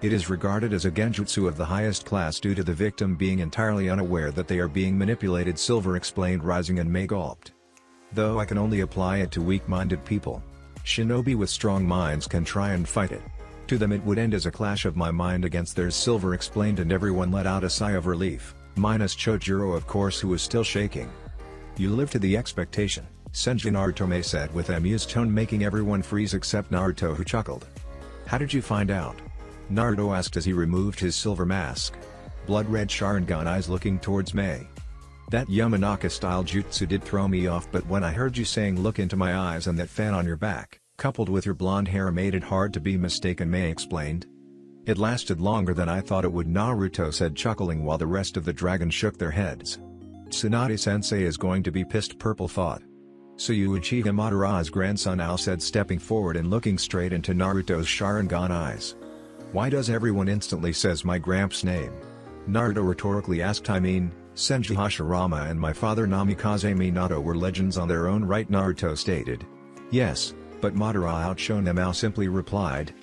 It is regarded as a genjutsu of the highest class due to the victim being entirely unaware that they are being manipulated, Silver explained, rising, and Mei gulped. Though I can only apply it to weak-minded people. Shinobi with strong minds can try and fight it. To them it would end as a clash of my mind against theirs, Silver explained, and everyone let out a sigh of relief, minus Chojuro, of course, who was still shaking. You live to the expectation, Senjin Naruto said with an amused tone, making everyone freeze except Naruto, who chuckled. How did you find out? Naruto asked as he removed his silver mask. Blood-red Sharingan eyes looking towards Mei. That Yamanaka-style jutsu did throw me off, but when I heard you saying look into my eyes and that fan on your back, coupled with your blonde hair, made it hard to be mistaken, Mei explained. It lasted longer than I thought it would, Naruto said, chuckling, while the rest of the dragons shook their heads. Tsunade-sensei is going to be pissed, Purple thought. So you Uchiha Madara's grandson, Ao said, stepping forward and looking straight into Naruto's Sharingan eyes. Why does everyone instantly says my gramps' name? Naruto rhetorically asked. I mean, Senji Hashirama and my father Namikaze Minato were legends on their own right, Naruto stated. Yes, but Madara outshone them, Ao simply replied.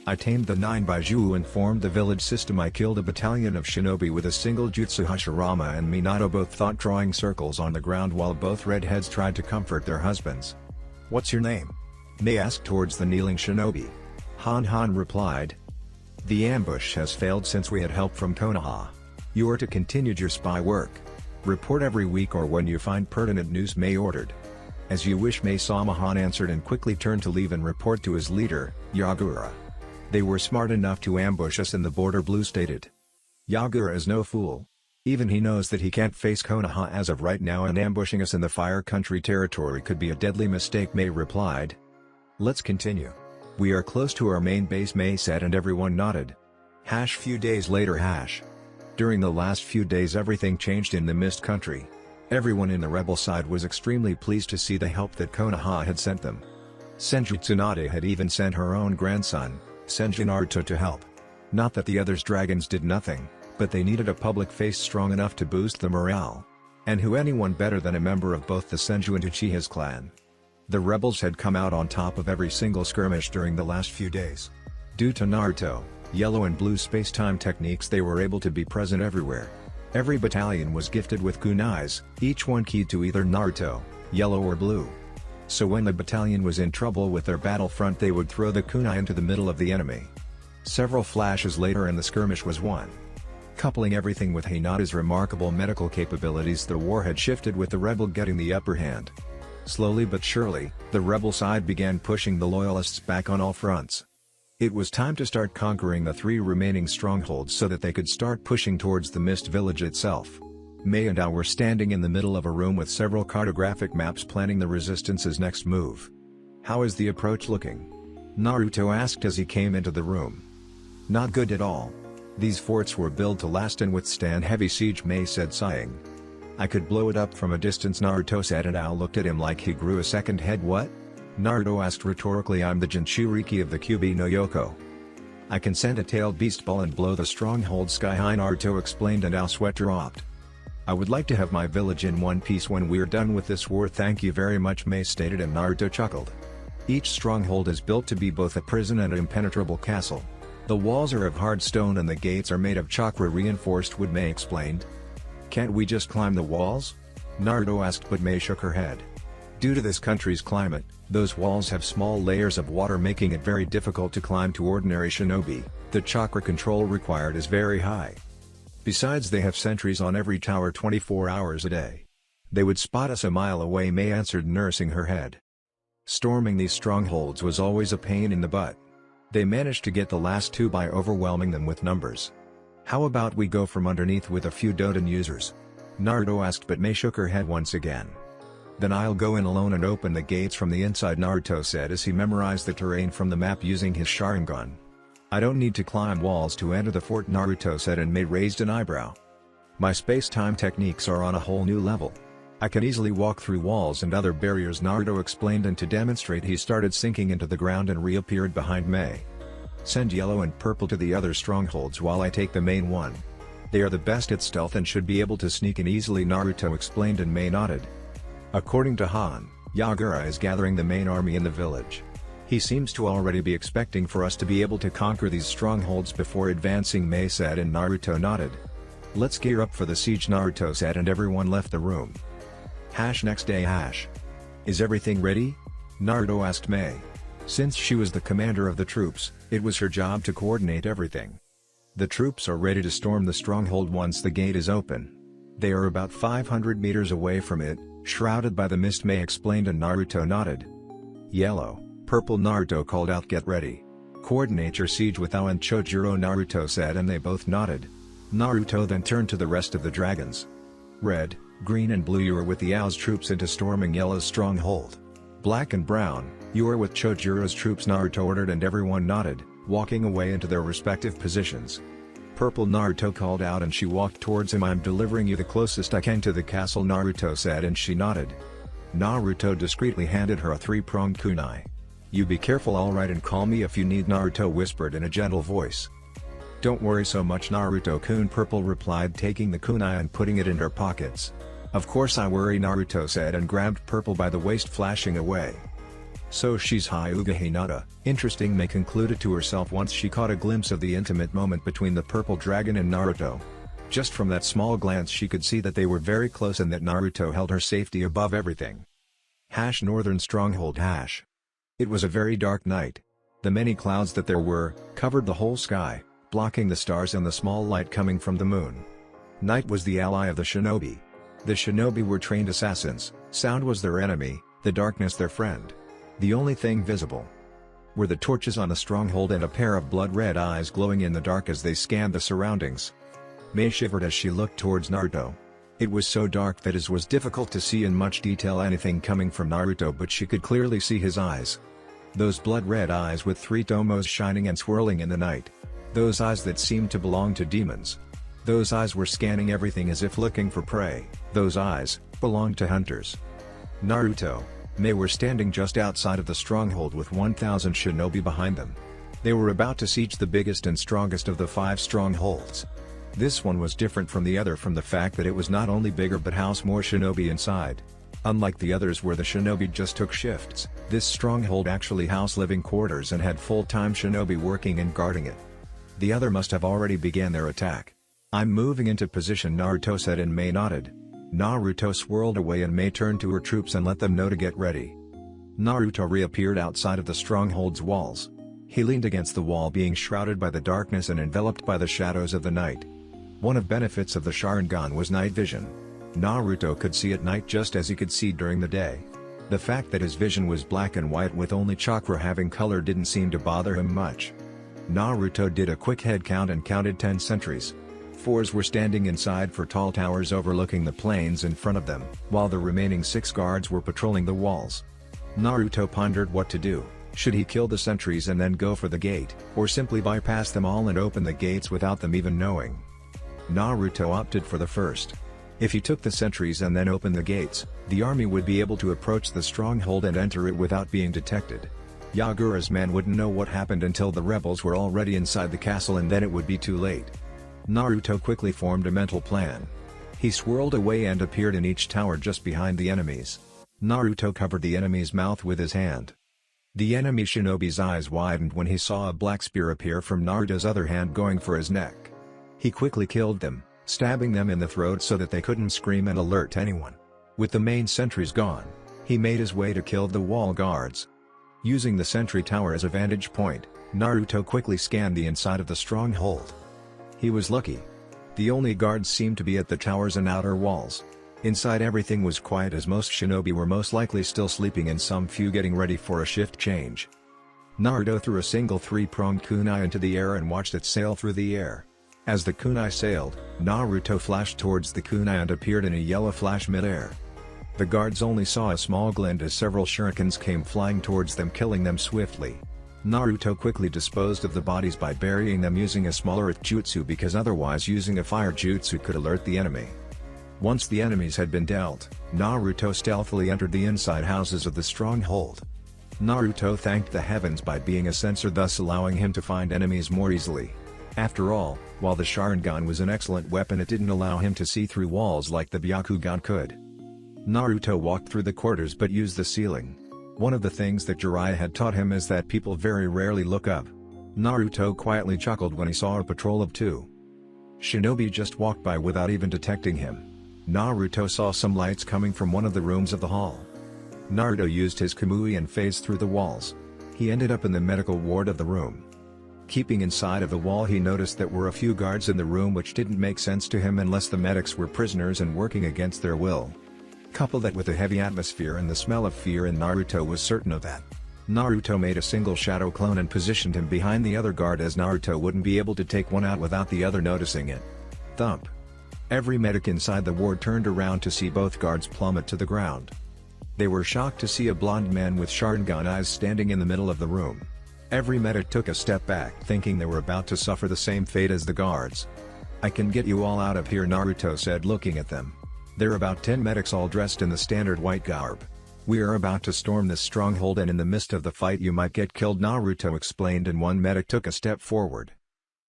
I tamed the 9 Baiju and formed the village system. I killed a battalion of shinobi with a single jutsu. Hashirama and Minato both thought, drawing circles on the ground while both redheads tried to comfort their husbands. "What's your name?" Mei asked towards the kneeling shinobi. Han replied. "The ambush has failed since we had help from Konoha. You are to continue your spy work. Report every week or when you find pertinent news," Mei ordered. "As you wish," Mei-sama. Han answered and quickly turned to leave and report to his leader, Yagura. "They were smart enough to ambush us in the border," Blue stated. "Yagura is no fool. Even he knows that he can't face Konoha as of right now, and ambushing us in the Fire Country territory could be a deadly mistake," Mei replied. "Let's continue. We are close to our main base," Mei said, and everyone nodded. Few days later. During the last few days everything changed in the Mist Country. Everyone in the rebel side was extremely pleased to see the help that Konoha had sent them. Senju Tsunade had even sent her own grandson, Senju Naruto, to help. Not that the others dragons did nothing, but they needed a public face strong enough to boost the morale. And who anyone better than a member of both the Senju and Uchiha's clan? The rebels had come out on top of every single skirmish during the last few days. Due to Naruto, Yellow and Blue space-time techniques, they were able to be present everywhere. Every battalion was gifted with kunais, each one keyed to either Naruto, Yellow or Blue. So when the battalion was in trouble with their battlefront, they would throw the kunai into the middle of the enemy. Several flashes later and the skirmish was won. Coupling everything with Hinata's remarkable medical capabilities, the war had shifted with the rebel getting the upper hand. Slowly but surely, the rebel side began pushing the loyalists back on all fronts. It was time to start conquering the 3 remaining strongholds so that they could start pushing towards the Mist Village itself. Mei and I were standing in the middle of a room with several cartographic maps planning the resistance's next move. "How is the approach looking?" Naruto asked as he came into the room. "Not good at all. These forts were built to last and withstand heavy siege," Mei said, sighing. "I could blow it up from a distance," Naruto said, and Ao looked at him like he grew a second head. "What?" Naruto asked rhetorically. "I'm the Jinchuriki of the Kyubi no Yoko. I can send a tailed beast ball and blow the stronghold sky high," Naruto explained, and Ao's sweat dropped. "I would like to have my village in one piece when we're done with this war." "Thank you very much," Mei stated, and Naruto chuckled. "Each stronghold is built to be both a prison and an impenetrable castle. The walls are of hard stone and the gates are made of chakra reinforced wood," Mei explained. "Can't we just climb the walls?" Naruto asked, but Mei shook her head. Due to this country's climate, those walls have small layers of water, making it very difficult to climb to ordinary shinobi. The chakra control required is very high. Besides, they have sentries on every tower 24 hours a day. They would spot us a mile away," Mei answered, nursing her head. Storming these strongholds was always a pain in the butt. They managed to get the last 2 by overwhelming them with numbers. "How about we go from underneath with a few Doden users?" Naruto asked, but Mei shook her head once again. "Then I'll go in alone and open the gates from the inside," Naruto said as he memorized the terrain from the map using his Sharingan. "I don't need to climb walls to enter the fort," Naruto said, and Mei raised an eyebrow. "My space-time techniques are on a whole new level. I can easily walk through walls and other barriers," Naruto explained, and to demonstrate he started sinking into the ground and reappeared behind Mei. "Send Yellow and Purple to the other strongholds while I take the main one. They are the best at stealth and should be able to sneak in easily," Naruto explained, and Mei nodded. According to Han, Yagura is gathering the main army in the village. He seems to already be expecting for us to be able to conquer these strongholds before advancing, Mei said, and Naruto nodded. "Let's gear up for the siege," Naruto said, and everyone left the room. Next day. "Is everything ready?" Naruto asked Mei. Since she was the commander of the troops, it was her job to coordinate everything. "The troops are ready to storm the stronghold once the gate is open. They are about 500 meters away from it, shrouded by the mist," Mei explained, and Naruto nodded. "Yellow, Purple," Naruto called out, "get ready. Coordinate your siege with Ao and Chojuro," Naruto said, and they both nodded. Naruto then turned to the rest of the dragons. "Red, Green and Blue, you are with the Ao's troops into storming Yellow's stronghold. Black and Brown, you are with Chojuro's troops," Naruto ordered, and everyone nodded, walking away into their respective positions. "Purple," Naruto called out, and she walked towards him. "I'm delivering you the closest I can to the castle," Naruto said, and she nodded. Naruto discreetly handed her a 3-pronged kunai. "You be careful, alright, and call me if you need," Naruto whispered in a gentle voice. "Don't worry so much, Naruto-kun," Purple replied, taking the kunai and putting it in her pockets. "Of course I worry," Naruto said, and grabbed Purple by the waist, flashing away. So she's Hyuga Hinata. Interesting, May concluded to herself once she caught a glimpse of the intimate moment between the purple dragon and Naruto. Just from that small glance she could see that they were very close and that Naruto held her safety above everything. Northern Stronghold. It was a very dark night. The many clouds that there were, covered the whole sky, blocking the stars and the small light coming from the moon. Night was the ally of the shinobi. The shinobi were trained assassins, sound was their enemy, the darkness their friend. The only thing visible were the torches on a stronghold and a pair of blood-red eyes glowing in the dark as they scanned the surroundings. Mei shivered as she looked towards Naruto. It was so dark that it was difficult to see in much detail anything coming from Naruto, but she could clearly see his eyes. Those blood-red eyes with three tomos shining and swirling in the night. Those eyes that seemed to belong to demons. Those eyes were scanning everything as if looking for prey. Those eyes belonged to hunters. Naruto, Mei were standing just outside of the stronghold with 1,000 shinobi behind them. They were about to siege the biggest and strongest of the 5 strongholds. This one was different from the other from the fact that it was not only bigger but housed more shinobi inside. Unlike the others where the shinobi just took shifts, this stronghold actually housed living quarters and had full-time shinobi working and guarding it. The other must have already began their attack. I'm moving into position, Naruto said, and Mei nodded. Naruto swirled away and Mei turned to her troops and let them know to get ready. Naruto reappeared outside of the stronghold's walls. He leaned against the wall, being shrouded by the darkness and enveloped by the shadows of the night. One of the benefits of the Sharingan was night vision. Naruto could see at night just as he could see during the day. The fact that his vision was black and white with only chakra having color didn't seem to bother him much. Naruto did a quick head count and counted 10 sentries. 4s were standing inside 4 tall towers overlooking the plains in front of them, while the remaining 6 guards were patrolling the walls. Naruto pondered what to do. Should he kill the sentries and then go for the gate, or simply bypass them all and open the gates without them even knowing? Naruto opted for the first. If he took the sentries and then opened the gates, the army would be able to approach the stronghold and enter it without being detected. Yagura's men wouldn't know what happened until the rebels were already inside the castle, and then it would be too late. Naruto quickly formed a mental plan. He swirled away and appeared in each tower just behind the enemies. Naruto covered the enemy's mouth with his hand. The enemy shinobi's eyes widened when he saw a black spear appear from Naruto's other hand going for his neck. He quickly killed them, stabbing them in the throat so that they couldn't scream and alert anyone. With the main sentries gone, he made his way to kill the wall guards. Using the sentry tower as a vantage point, Naruto quickly scanned the inside of the stronghold. He was lucky. The only guards seemed to be at the towers and outer walls. Inside everything was quiet, as most shinobi were most likely still sleeping and some few getting ready for a shift change. Naruto threw a single 3-pronged kunai into the air and watched it sail through the air. As the kunai sailed, Naruto flashed towards the kunai and appeared in a yellow flash mid-air. The guards only saw a small glint as several shurikens came flying towards them, killing them swiftly. Naruto quickly disposed of the bodies by burying them using a smaller earth jutsu, because otherwise using a fire jutsu could alert the enemy. Once the enemies had been dealt, Naruto stealthily entered the inside houses of the stronghold. Naruto thanked the heavens by being a sensor, thus allowing him to find enemies more easily. After all, while the Sharingan was an excellent weapon, it didn't allow him to see through walls like the Byakugan could. Naruto walked through the quarters but used the ceiling. One of the things that Jiraiya had taught him is that people very rarely look up. Naruto quietly chuckled when he saw a patrol of 2 shinobi just walked by without even detecting him. Naruto saw some lights coming from one of the rooms of the hall. Naruto used his Kamui and phased through the walls. He ended up in the medical ward of the room. Keeping inside of the wall, he noticed that were a few guards in the room, which didn't make sense to him unless the medics were prisoners and working against their will. Couple that with the heavy atmosphere and the smell of fear, and Naruto was certain of that. Naruto made a single shadow clone and positioned him behind the other guard, as Naruto wouldn't be able to take one out without the other noticing it. Thump. Every medic inside the ward turned around to see both guards plummet to the ground. They were shocked to see a blonde man with Sharingan eyes standing in the middle of the room. Every medic took a step back, thinking they were about to suffer the same fate as the guards. "I can get you all out of here," Naruto said, looking at them. There are about 10 medics all dressed in the standard white garb. "We are about to storm this stronghold, and in the midst of the fight you might get killed," Naruto explained, and one medic took a step forward.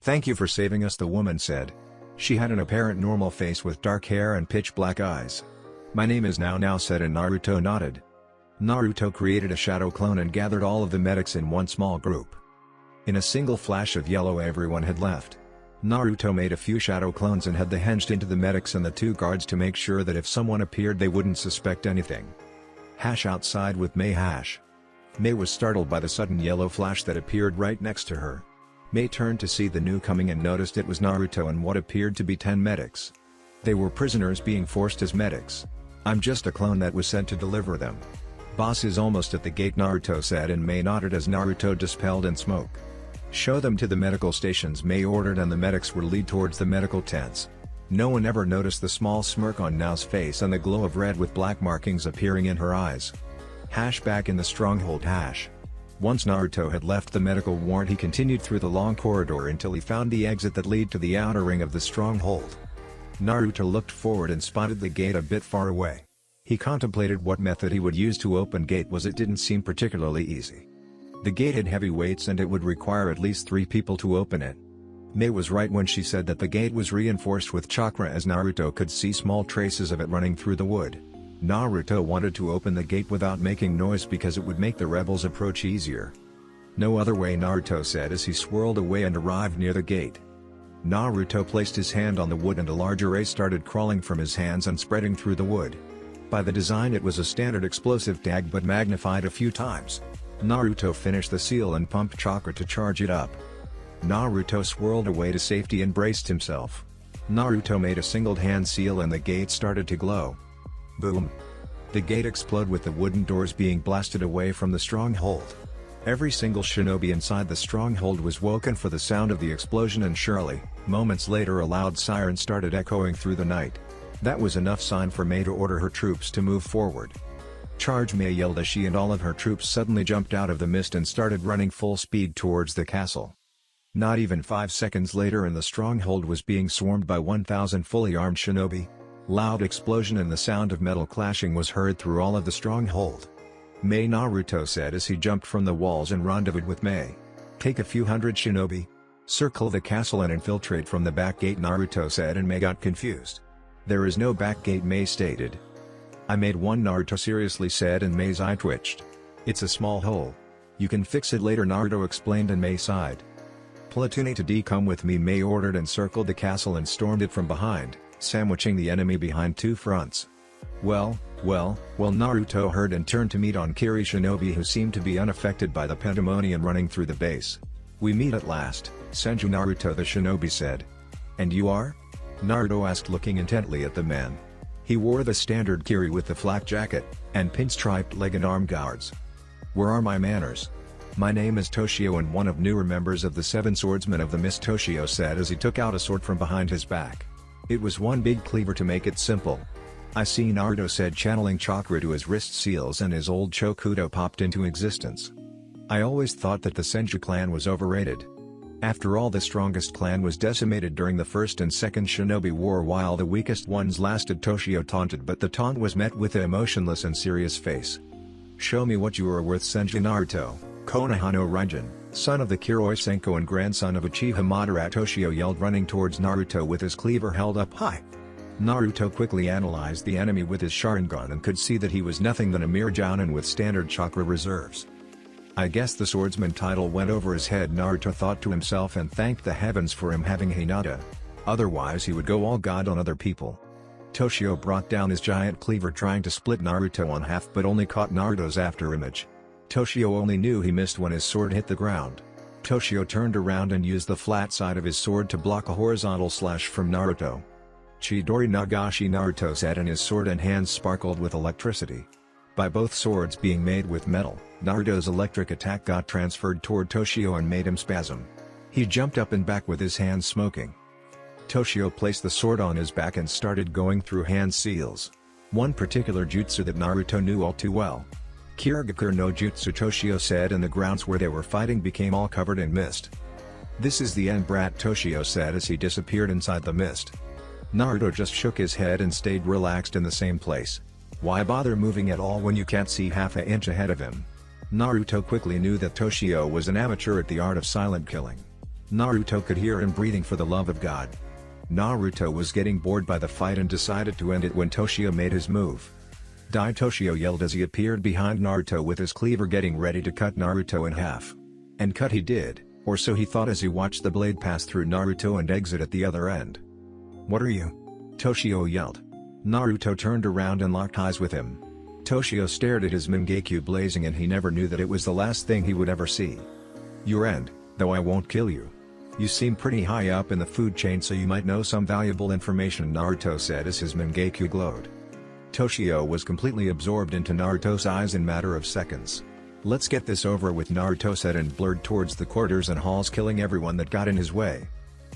"Thank you for saving us," the woman said. She had an apparent normal face with dark hair and pitch black eyes. "My name is Now," said, and Naruto nodded. Naruto created a shadow clone and gathered all of the medics in one small group. In a single flash of yellow everyone had left. Naruto made a few shadow clones and had them hinged into the medics and the two guards to make sure that if someone appeared they wouldn't suspect anything. Outside with Mei. Mei was startled by the sudden yellow flash that appeared right next to her. Mei turned to see the new coming and noticed it was Naruto and what appeared to be 10 medics. They were prisoners being forced as medics. "I'm just a clone that was sent to deliver them." "Boss is almost at the gate," Naruto said, and Mei nodded as Naruto dispelled in smoke. "Show them to the medical stations," Mei ordered, and the medics were led towards the medical tents. No one ever noticed the small smirk on Nao's face and the glow of red with black markings appearing in her eyes. Back in the stronghold. Once Naruto had left the medical ward, he continued through the long corridor until he found the exit that led to the outer ring of the stronghold. Naruto looked forward and spotted the gate a bit far away. He contemplated what method he would use to open gate, as it didn't seem particularly easy. The gate had heavy weights and it would require at least 3 people to open it. Mei was right when she said that the gate was reinforced with chakra, as Naruto could see small traces of it running through the wood. Naruto wanted to open the gate without making noise because it would make the rebels approach easier. "No other way," Naruto said as he swirled away and arrived near the gate. Naruto placed his hand on the wood and a larger ray started crawling from his hands and spreading through the wood. By the design it was a standard explosive tag but magnified a few times. Naruto finished the seal and pumped chakra to charge it up. Naruto swirled away to safety and braced himself. Naruto made a single hand seal and the gate started to glow. Boom! The gate exploded with the wooden doors being blasted away from the stronghold. Every single shinobi inside the stronghold was woken for the sound of the explosion, and surely, moments later a loud siren started echoing through the night. That was enough sign for Mei to order her troops to move forward. "Charge!" Mei yelled as she and all of her troops suddenly jumped out of the mist and started running full speed towards the castle. Not even 5 seconds later and the stronghold was being swarmed by 1,000 fully armed shinobi. Loud explosion and the sound of metal clashing was heard through all of the stronghold. "Mei," Naruto said as he jumped from the walls and rendezvoused with Mei. "Take a few hundred shinobi. Circle the castle and infiltrate from the back gate," Naruto said, and Mei got confused. "There is no back gate," Mei stated. "I made one," Naruto seriously said, and Mei's eye twitched. "It's a small hole. You can fix it later," Naruto explained, and Mei sighed. "Platoon A to D, come with me," Mei ordered, and circled the castle and stormed it from behind, sandwiching the enemy behind 2 fronts. Well, Naruto heard and turned to meet Onkiri shinobi who seemed to be unaffected by the pandemonium running through the base. "We meet at last, Senju," Naruto the shinobi said. "And you are?" Naruto asked, looking intently at the man. He wore the standard kiri with the flak jacket, and pinstriped leg and arm guards. "Where are my manners? My name is Toshio and one of newer members of the 7 Swordsmen of the Mist," Toshio said as he took out a sword from behind his back. It was one big cleaver to make it simple. "I see," Naruto said, channeling chakra to his wrist seals, and his old Chokudo popped into existence. "I always thought that the Senju clan was overrated. After all, the strongest clan was decimated during the First and Second Shinobi War while the weakest ones lasted," Toshio taunted, but the taunt was met with an emotionless and serious face. "Show me what you are worth, Senju." Naruto, Konohano Raijin, son of the Kiroi Senko and grandson of Uchiha Madara, Toshio yelled, running towards Naruto with his cleaver held up high. Naruto quickly analyzed the enemy with his Sharingan and could see that he was nothing than a mere jounin with standard chakra reserves. "I guess the swordsman title went over his head," Naruto thought to himself, and thanked the heavens for him having Hinata. Otherwise he would go all god on other people. Toshio brought down his giant cleaver trying to split Naruto on half but only caught Naruto's afterimage. Toshio only knew he missed when his sword hit the ground. Toshio turned around and used the flat side of his sword to block a horizontal slash from Naruto. "Chidori Nagashi," Naruto said, and his sword and hands sparkled with electricity. By both swords being made with metal, Naruto's electric attack got transferred toward Toshio and made him spasm. He jumped up and back with his hands smoking. Toshio placed the sword on his back and started going through hand seals. One particular jutsu that Naruto knew all too well. "Kirigakur no Jutsu," Toshio said, and the grounds where they were fighting became all covered in mist. "This is the end, brat," Toshio said as he disappeared inside the mist. Naruto just shook his head and stayed relaxed in the same place. Why bother moving at all when you can't see half an inch ahead of him? Naruto quickly knew that Toshio was an amateur at the art of silent killing. Naruto could hear him breathing for the love of God. Naruto was getting bored by the fight and decided to end it when Toshio made his move. Die! Toshio yelled as he appeared behind Naruto with his cleaver getting ready to cut Naruto in half. And cut he did, or so he thought as he watched the blade pass through Naruto and exit at the other end. "What are you?" Toshio yelled. Naruto turned around and locked eyes with him. Toshio stared at his Mangekyo blazing and he never knew that it was the last thing he would ever see. "Your end, though I won't kill you. You seem pretty high up in the food chain so you might know some valuable information," Naruto said as his Mangekyo glowed. Toshio was completely absorbed into Naruto's eyes in matter of seconds. "Let's get this over with," Naruto said and blurred towards the corridors and halls killing everyone that got in his way.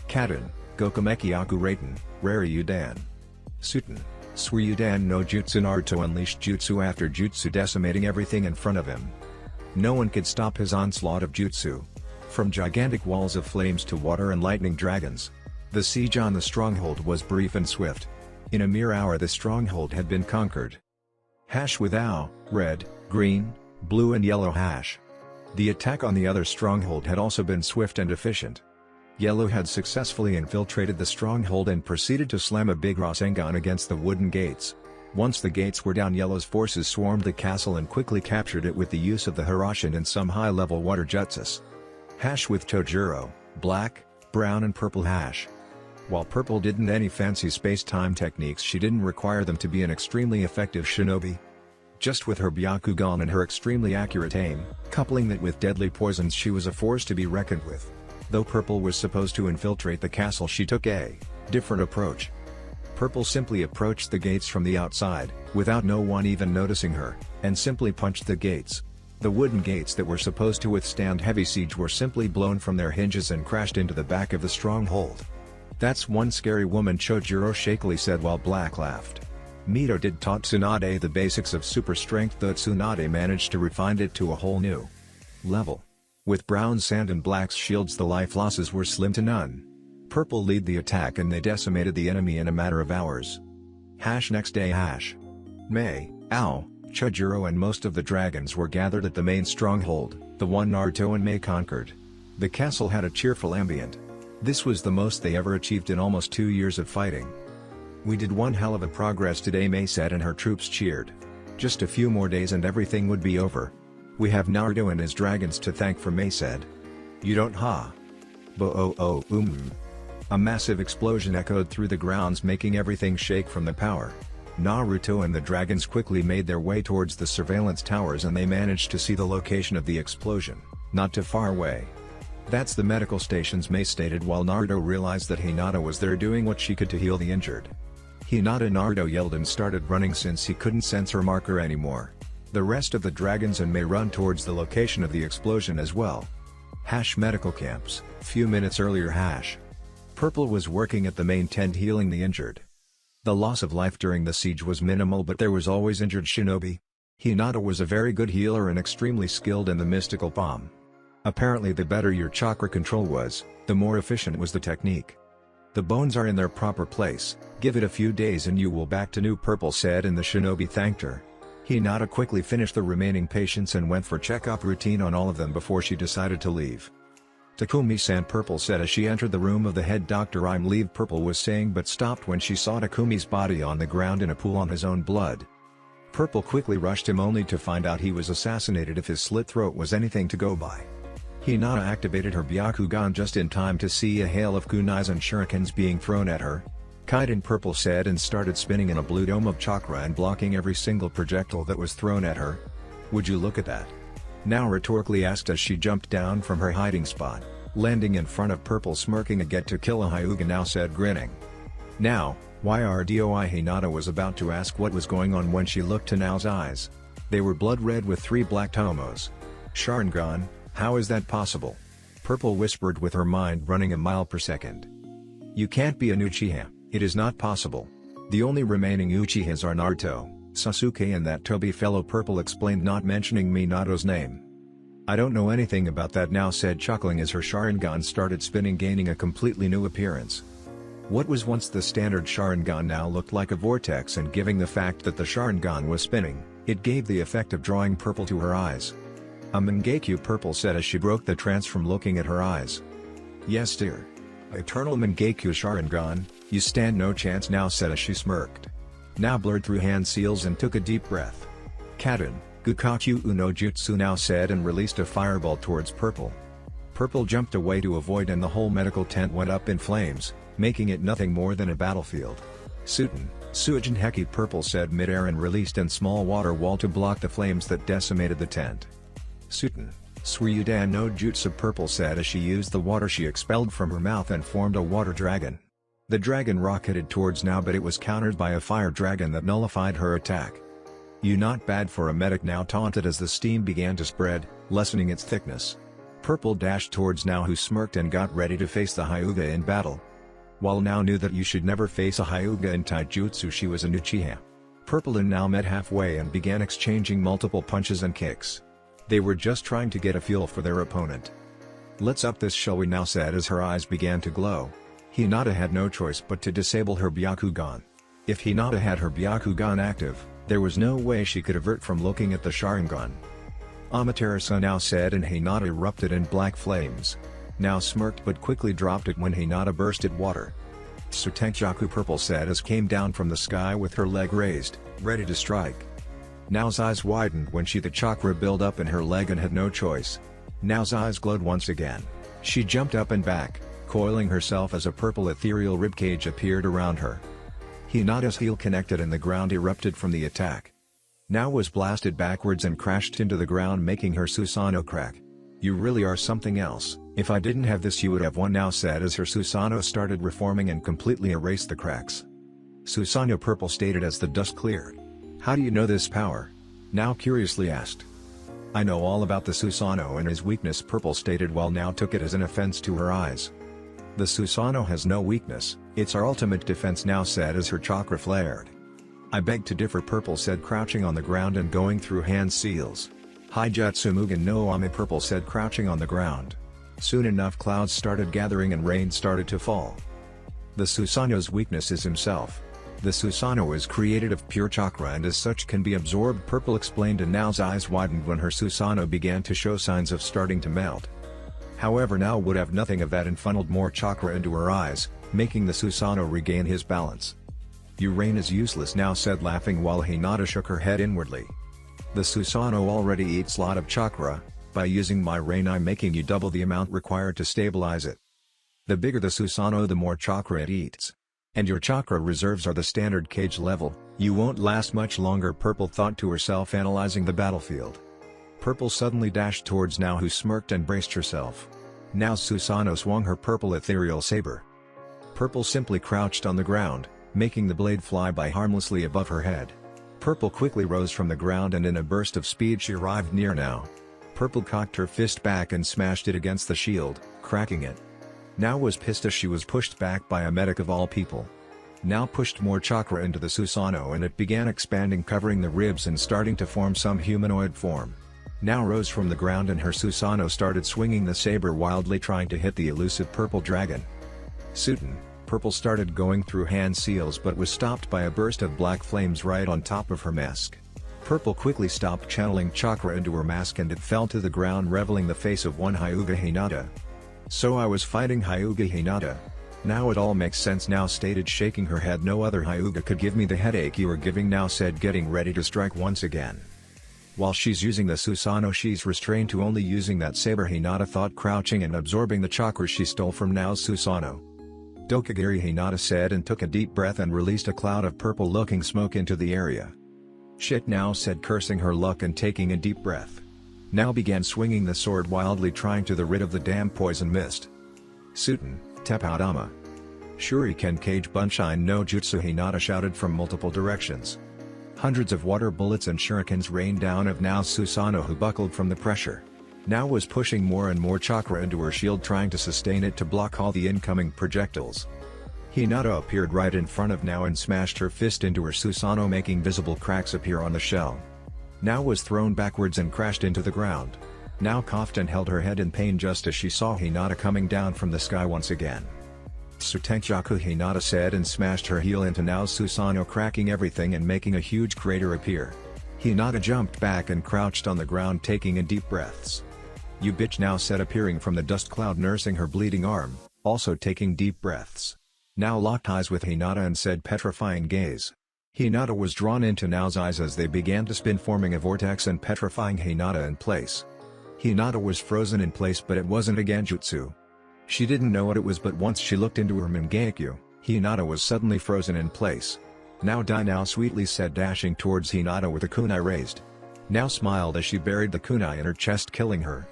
Kaden, Gokumeki Aku Raiten, Raryudan. Suten, Suryudan no Jutsu. Naruto unleashed jutsu after jutsu decimating everything in front of him. No one could stop his onslaught of jutsu. From gigantic walls of flames to water and lightning dragons. The siege on the stronghold was brief and swift. In a mere hour the stronghold had been conquered. Hash with ow, red, green, blue and yellow hash. The attack on the other stronghold had also been swift and efficient. Yellow had successfully infiltrated the stronghold and proceeded to slam a big Rasengan against the wooden gates. Once the gates were down, Yellow's forces swarmed the castle and quickly captured it with the use of the Harashin and some high-level water jutsus. Hash with Tojuro, black, brown and purple hash. While purple didn't any fancy space-time techniques, she didn't require them to be an extremely effective shinobi. Just with her Byakugan and her extremely accurate aim, coupling that with deadly poisons, she was a force to be reckoned with. Though Purple was supposed to infiltrate the castle, she took a different approach. Purple simply approached the gates from the outside, without no one even noticing her, and simply punched the gates. The wooden gates that were supposed to withstand heavy siege were simply blown from their hinges and crashed into the back of the stronghold. "That's one scary woman," Chojuro shakily said while Black laughed. Mito did taught Tsunade the basics of super strength, though Tsunade managed to refine it to a whole new level. With Brown Sand and Black's shields the life losses were slim to none. Purple lead the attack and they decimated the enemy in a matter of hours. Hash next day Hash, Mei, Ao, Chojuro and most of the dragons were gathered at the main stronghold, the one Naruto and Mei conquered. The castle had a cheerful ambient. This was the most they ever achieved in almost 2 years of fighting. "We did one hell of a progress today," Mei said, and her troops cheered. "Just a few more days and everything would be over. We have Naruto and his dragons to thank for," Mei said. "You don't, ha?" Bo-oh-oh, A massive explosion echoed through the grounds, making everything shake from the power. Naruto and the dragons quickly made their way towards the surveillance towers and they managed to see the location of the explosion, not too far away. "That's the medical stations," Mei stated while Naruto realized that Hinata was there doing what she could to heal the injured. "Hinata!" Naruto yelled and started running since he couldn't sense her marker anymore. The rest of the dragons and Mei run towards the location of the explosion as well. Hash medical camps. Few minutes earlier Hash. Purple was working at the main tent healing the injured. The loss of life during the siege was minimal, but there was always injured shinobi. Hinata was a very good healer and extremely skilled in the mystical palm. Apparently the better your chakra control was, the more efficient was the technique. "The bones are in their proper place, give it a few days and you will back to new," Purple said, and the shinobi thanked her. Hinata quickly finished the remaining patients and went for check-up routine on all of them before she decided to leave. "Takumi-san," Purple said as she entered the room of the head doctor. "I'm leave," Purple was saying but stopped when she saw Takumi's body on the ground in a pool on his own blood. Purple quickly rushed him only to find out he was assassinated if his slit throat was anything to go by. Hinata activated her Byakugan just in time to see a hail of kunais and shurikens being thrown at her. "Kaiden," Purple said and started spinning in a blue dome of chakra and blocking every single projectile that was thrown at her. "Would you look at that?" Now rhetorically asked as she jumped down from her hiding spot, landing in front of Purple smirking. "A get to kill a Hyuga now," said grinning. "Now, YRDOI." Hinata was about to ask what was going on when she looked to Nao's eyes. They were blood red with 3 black tomos. "Sharingan, how is that possible?" Purple whispered with her mind running a mile per second. "You can't be an Uchiha, it is not possible. The only remaining Uchihas are Naruto, Sasuke and that Tobi fellow," Purple explained, not mentioning Minato's name. "I don't know anything about that now," said chuckling as her Sharingan started spinning, gaining a completely new appearance. What was once the standard Sharingan now looked like a vortex, and given the fact that the Sharingan was spinning, it gave the effect of drawing Purple to her eyes. "A Mangekyo," Purple said as she broke the trance from looking at her eyes. "Yes dear. Eternal Mangekyo Sharingan, you stand no chance now," said as she smirked. now blurred through hand seals and took a deep breath. Kaden, Gukakyu no Jutsu now said and released a fireball towards Purple. Purple jumped away to avoid and the whole medical tent went up in flames, making it nothing more than a battlefield. Suijin Heki Purple said midair and released a small water wall to block the flames that decimated the tent. Suryudan no Jutsu Purple said as she used the water she expelled from her mouth and formed a water dragon. The dragon rocketed towards now but it was countered by a fire dragon that nullified her attack. You not bad for a medic now taunted as the steam began to spread, lessening its thickness. Purple dashed towards now who smirked and got ready to face the Hyuga in battle. While now knew that you should never face a Hyuga in taijutsu she was a Uchiha. Purple and now met halfway and began exchanging multiple punches and kicks. They were just trying to get a feel for their opponent. Let's up this shall we now said as her eyes began to glow. Hinata had no choice but to disable her Byakugan. If Hinata had her Byakugan active, there was no way she could avert from looking at the Sharingan. Amaterasu now said and Hinata erupted in black flames. Now smirked but quickly dropped it when Hinata bursted water. Tsutenjaku Purple said as came down from the sky with her leg raised, ready to strike. Now's eyes widened when the chakra built up in her leg and had no choice. Now's eyes glowed once again. She jumped up and back, coiling herself as a purple ethereal ribcage appeared around her. Hinata's heel connected and the ground erupted from the attack. Now was blasted backwards and crashed into the ground making her Susanoo crack. You really are something else, if I didn't have this you would have won now said as her Susanoo started reforming and completely erased the cracks. Susanoo Purple stated as the dust cleared. How do you know this power? Now curiously asked. I know all about the Susanoo and his weakness Purple stated while now took it as an offense to her eyes. The Susanoo has no weakness, it's our ultimate defense now said as her chakra flared. I beg to differ Purple said crouching on the ground and going through hand seals. Haijutsu Mugen no Ame Purple said crouching on the ground. Soon enough clouds started gathering and rain started to fall. The Susanoo's weakness is himself. The Susanoo is created of pure chakra and as such can be absorbed Purple explained and Nao's eyes widened when her Susanoo began to show signs of starting to melt. However Nao would have nothing of that and funneled more chakra into her eyes, making the Susanoo regain his balance. Your rain is useless Nao said laughing while Hinata shook her head inwardly. The Susanoo already eats lot of chakra, by using my rain I'm making you double the amount required to stabilize it. The bigger the Susanoo the more chakra it eats. And your chakra reserves are the standard cage level, you won't last much longer Purple thought to herself analyzing the battlefield. Purple suddenly dashed towards Nao who smirked and braced herself. Now Susanoo swung her purple ethereal saber. Purple simply crouched on the ground, making the blade fly by harmlessly above her head. Purple quickly rose from the ground and in a burst of speed she arrived near Nao. Purple cocked her fist back and smashed it against the shield, cracking it. Nao was pissed as she was pushed back by a medic of all people. Nao pushed more chakra into the Susanoo and it began expanding covering the ribs and starting to form some humanoid form. Nao rose from the ground and her Susanoo started swinging the saber wildly trying to hit the elusive purple dragon. Purple started going through hand seals but was stopped by a burst of black flames right on top of her mask. Purple quickly stopped channeling chakra into her mask and it fell to the ground revealing the face of one Hyuga Hinata. So I was fighting Hyuga Hinata. Now it all makes sense Nao stated shaking her head no other Hyuga could give me the headache you are giving Nao said getting ready to strike once again. While she's using the Susanoo she's restrained to only using that saber Hinata thought crouching and absorbing the chakra she stole from Nao's Susanoo. Dokugiri Hinata said and took a deep breath and released a cloud of purple-looking smoke into the area. Shit Nao said cursing her luck and taking a deep breath. Nao began swinging the sword wildly trying to rid of the damn poison mist. Teppaudama. Shuriken Cage Bunshine no Jutsu Hinata shouted from multiple directions. Hundreds of water bullets and shurikens rained down of Nao's Susanoo who buckled from the pressure. Nao was pushing more and more chakra into her shield trying to sustain it to block all the incoming projectiles. Hinata appeared right in front of Nao and smashed her fist into her Susanoo making visible cracks appear on the shell. Nao was thrown backwards and crashed into the ground. Nao coughed and held her head in pain just as she saw Hinata coming down from the sky once again. Tsutenjaku Hinata said and smashed her heel into Nao's Susanoo cracking everything and making a huge crater appear. Hinata jumped back and crouched on the ground taking in deep breaths. You bitch Nao said appearing from the dust cloud nursing her bleeding arm, also taking deep breaths. Nao locked eyes with Hinata and said petrifying gaze. Hinata was drawn into Nao's eyes as they began to spin, forming a vortex and petrifying Hinata in place. Hinata was frozen in place, but it wasn't a genjutsu. She didn't know what it was, but once she looked into her Mangekyo, Hinata was suddenly frozen in place. "Now die now," sweetly said, dashing towards Hinata with a kunai raised. Now smiled as she buried the kunai in her chest, killing her.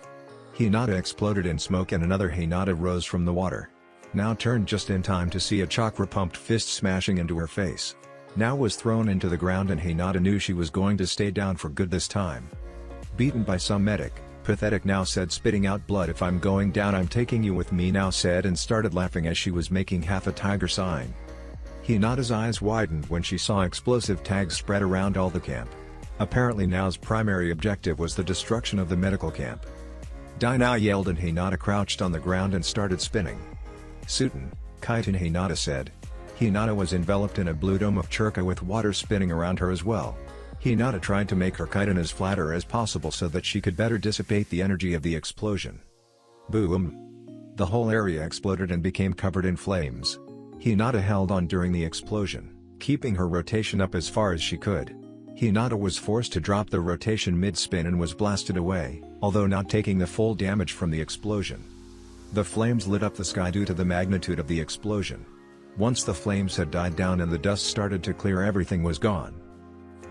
Hinata exploded in smoke and another Hinata rose from the water. Now turned just in time to see a chakra-pumped fist smashing into her face. Now was thrown into the ground and Hinata knew she was going to stay down for good this time. Beaten by some medic, pathetic Now said, spitting out blood, "If I'm going down, I'm taking you with me," Now said, and started laughing as she was making half a tiger sign. Hinata's eyes widened when she saw explosive tags spread around all the camp. Apparently Nao's primary objective was the destruction of the medical camp. "Die now," yelled, and Hinata crouched on the ground and started spinning. "Suiten, Kaiten," Hinata said. Hinata was enveloped in a blue dome of churka with water spinning around her as well. Hinata tried to make her kaiten as flatter as possible so that she could better dissipate the energy of the explosion. Boom! The whole area exploded and became covered in flames. Hinata held on during the explosion, keeping her rotation up as far as she could. Hinata was forced to drop the rotation mid-spin and was blasted away, although not taking the full damage from the explosion. The flames lit up the sky due to the magnitude of the explosion. Once the flames had died down and the dust started to clear, everything was gone.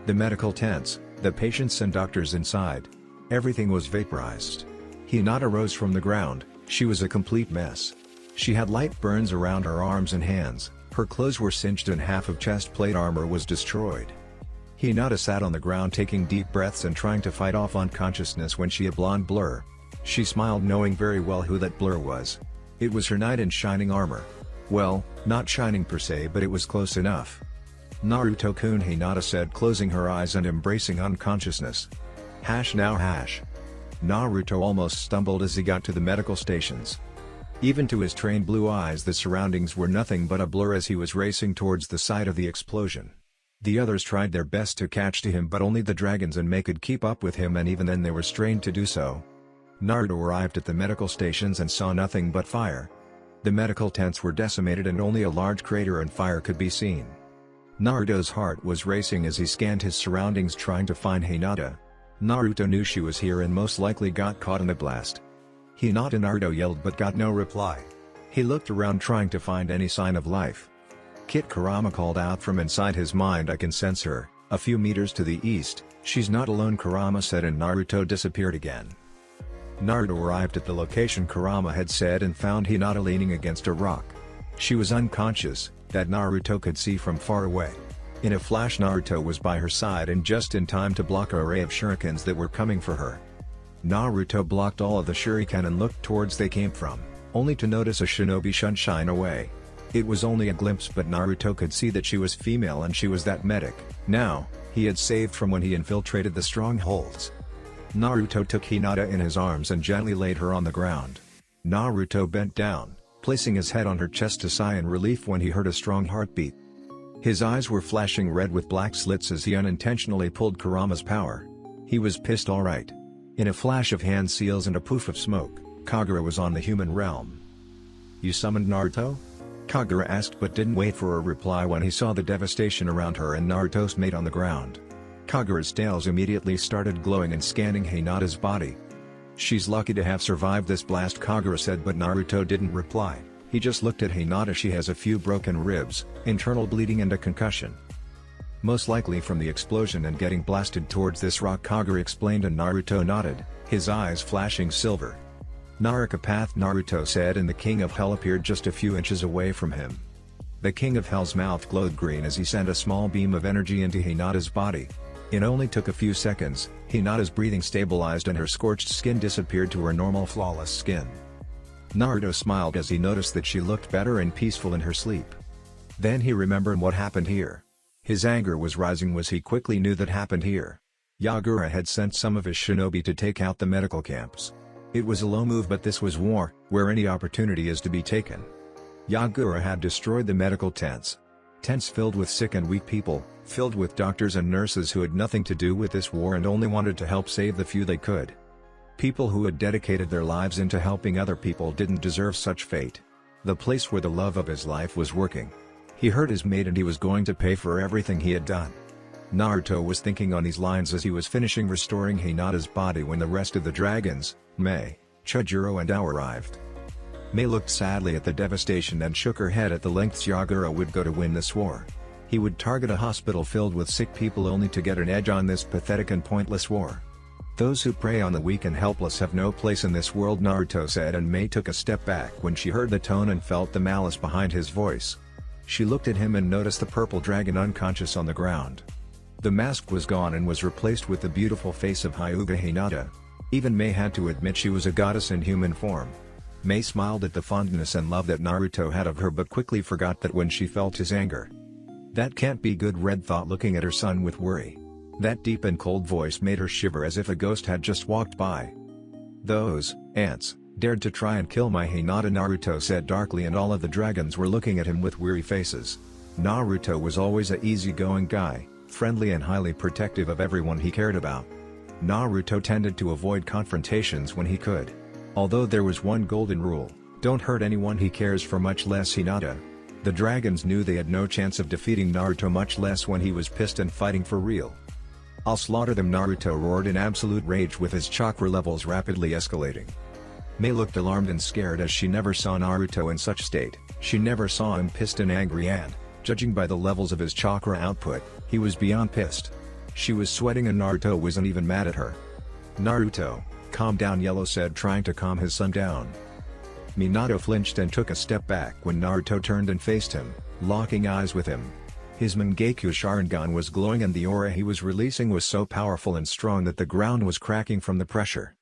The medical tents, the patients and doctors inside. Everything was vaporized. Hinata rose from the ground. She was a complete mess. She had light burns around her arms and hands, her clothes were singed and half of chest plate armor was destroyed. Hinata sat on the ground taking deep breaths and trying to fight off unconsciousness when she saw a blonde blur. She smiled, knowing very well who that blur was. It was her knight in shining armor. Well, not shining per se, but it was close enough. "Naruto-kun," Hinata said, closing her eyes and embracing unconsciousness. Now. Naruto almost stumbled as he got to the medical stations. Even to his trained blue eyes the surroundings were nothing but a blur as he was racing towards the site of the explosion. The others tried their best to catch to him, but only the dragons and Mei could keep up with him, and even then they were strained to do so. Naruto arrived at the medical stations and saw nothing but fire. The medical tents were decimated and only a large crater and fire could be seen. Naruto's heart was racing as he scanned his surroundings trying to find Hinata. Naruto knew she was here and most likely got caught in the blast. "Hinata!" Naruto yelled but got no reply. He looked around trying to find any sign of life. Kit Kurama called out from inside his mind, "I can sense her, a few meters to the east." "She's not alone," Kurama said, and Naruto disappeared again. Naruto arrived at the location Kurama had said and found Hinata leaning against a rock. She was unconscious, that Naruto could see from far away. In a flash Naruto was by her side and just in time to block an array of shurikens that were coming for her. Naruto blocked all of the shuriken and looked towards they came from, only to notice a shinobi shine away. It was only a glimpse, but Naruto could see that she was female and she was that medic, now, he had saved from when he infiltrated the strongholds. Naruto took Hinata in his arms and gently laid her on the ground. Naruto bent down, placing his head on her chest to sigh in relief when he heard a strong heartbeat. His eyes were flashing red with black slits as he unintentionally pulled Kurama's power. He was pissed, alright. In a flash of hand seals and a poof of smoke, Kagura was on the human realm. "You summoned Naruto?" Kagura asked, but didn't wait for a reply when he saw the devastation around her and Naruto's mate on the ground. Kagura's scales immediately started glowing and scanning Hinata's body. "She's lucky to have survived this blast," Kagura said, but Naruto didn't reply. He just looked at Hinata. "She has a few broken ribs, internal bleeding and a concussion. Most likely from the explosion and getting blasted towards this rock," Kagura explained, and Naruto nodded, his eyes flashing silver. "Naraka path," Naruto said, and the King of Hell appeared just a few inches away from him. The King of Hell's mouth glowed green as he sent a small beam of energy into Hinata's body. It only took a few seconds, Hinata's breathing stabilized and her scorched skin disappeared to her normal flawless skin. Naruto smiled as he noticed that she looked better and peaceful in her sleep. Then he remembered what happened here. His anger was rising as he quickly knew that happened here. Yagura had sent some of his shinobi to take out the medical camps. It was a low move, but this was war, where any opportunity is to be taken. Yagura had destroyed the medical tents. Tents filled with sick and weak people, filled with doctors and nurses who had nothing to do with this war and only wanted to help save the few they could. People who had dedicated their lives into helping other people didn't deserve such fate. The place where the love of his life was working. He hurt his mate and he was going to pay for everything he had done. Naruto was thinking on these lines as he was finishing restoring Hinata's body when the rest of the dragons, Mei, Chujuro and Ao arrived. Mei looked sadly at the devastation and shook her head at the lengths Yagura would go to win this war. He would target a hospital filled with sick people only to get an edge on this pathetic and pointless war. Those who prey on the weak and helpless have no place in this world, Naruto said, and Mei took a step back when she heard the tone and felt the malice behind his voice. She looked at him and noticed the purple dragon unconscious on the ground. The mask was gone and was replaced with the beautiful face of Hyuga Hinata. Even Mei had to admit she was a goddess in human form. Mei smiled at the fondness and love that Naruto had of her but quickly forgot that when she felt his anger. That can't be good, Red thought, looking at her son with worry. That deep and cold voice made her shiver as if a ghost had just walked by. Those ants dared to try and kill my Hinata, Naruto said darkly, and all of the dragons were looking at him with weary faces. Naruto was always a easygoing guy, friendly and highly protective of everyone he cared about. Naruto tended to avoid confrontations when he could. Although there was one golden rule: don't hurt anyone he cares for, much less Hinata. The dragons knew they had no chance of defeating Naruto, much less when he was pissed and fighting for real. I'll slaughter them, Naruto roared in absolute rage with his chakra levels rapidly escalating. Mei looked alarmed and scared as she never saw Naruto in such state. She never saw him pissed and angry, and, judging by the levels of his chakra output, he was beyond pissed. She was sweating and Naruto wasn't even mad at her. Naruto, calm down, Yellow said, trying to calm his son down. Minato flinched and took a step back when Naruto turned and faced him, locking eyes with him. His Mangekyou Sharingan was glowing and the aura he was releasing was so powerful and strong that the ground was cracking from the pressure.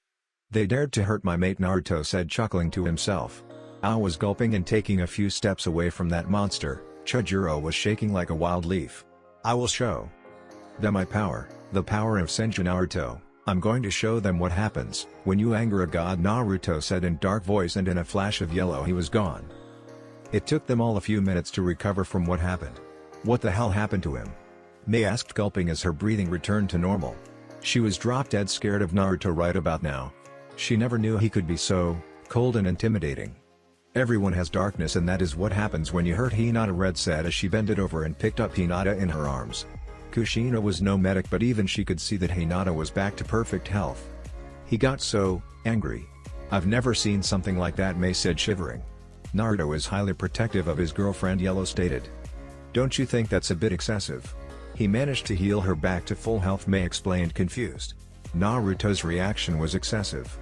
They dared to hurt my mate, Naruto said, chuckling to himself. Ao was gulping and taking a few steps away from that monster. Chujuro was shaking like a wild leaf. I will show them my power, the power of Senju, Naruto. I'm going to show them what happens when you anger a god, Naruto said in dark voice, and in a flash of yellow he was gone. It took them all a few minutes to recover from what happened. What the hell happened to him? Mei asked, gulping as her breathing returned to normal. She was drop dead scared of Naruto right about now. She never knew he could be so cold and intimidating. Everyone has darkness, and that is what happens when you hurt Hinata, Red said as she bended over and picked up Hinata in her arms. Kushina was no medic, but even she could see that Hinata was back to perfect health. He got so angry. I've never seen something like that, Mei said, shivering. Naruto is highly protective of his girlfriend, Yellow stated. Don't you think that's a bit excessive? He managed to heal her back to full health, Mei explained, confused. Naruto's reaction was excessive.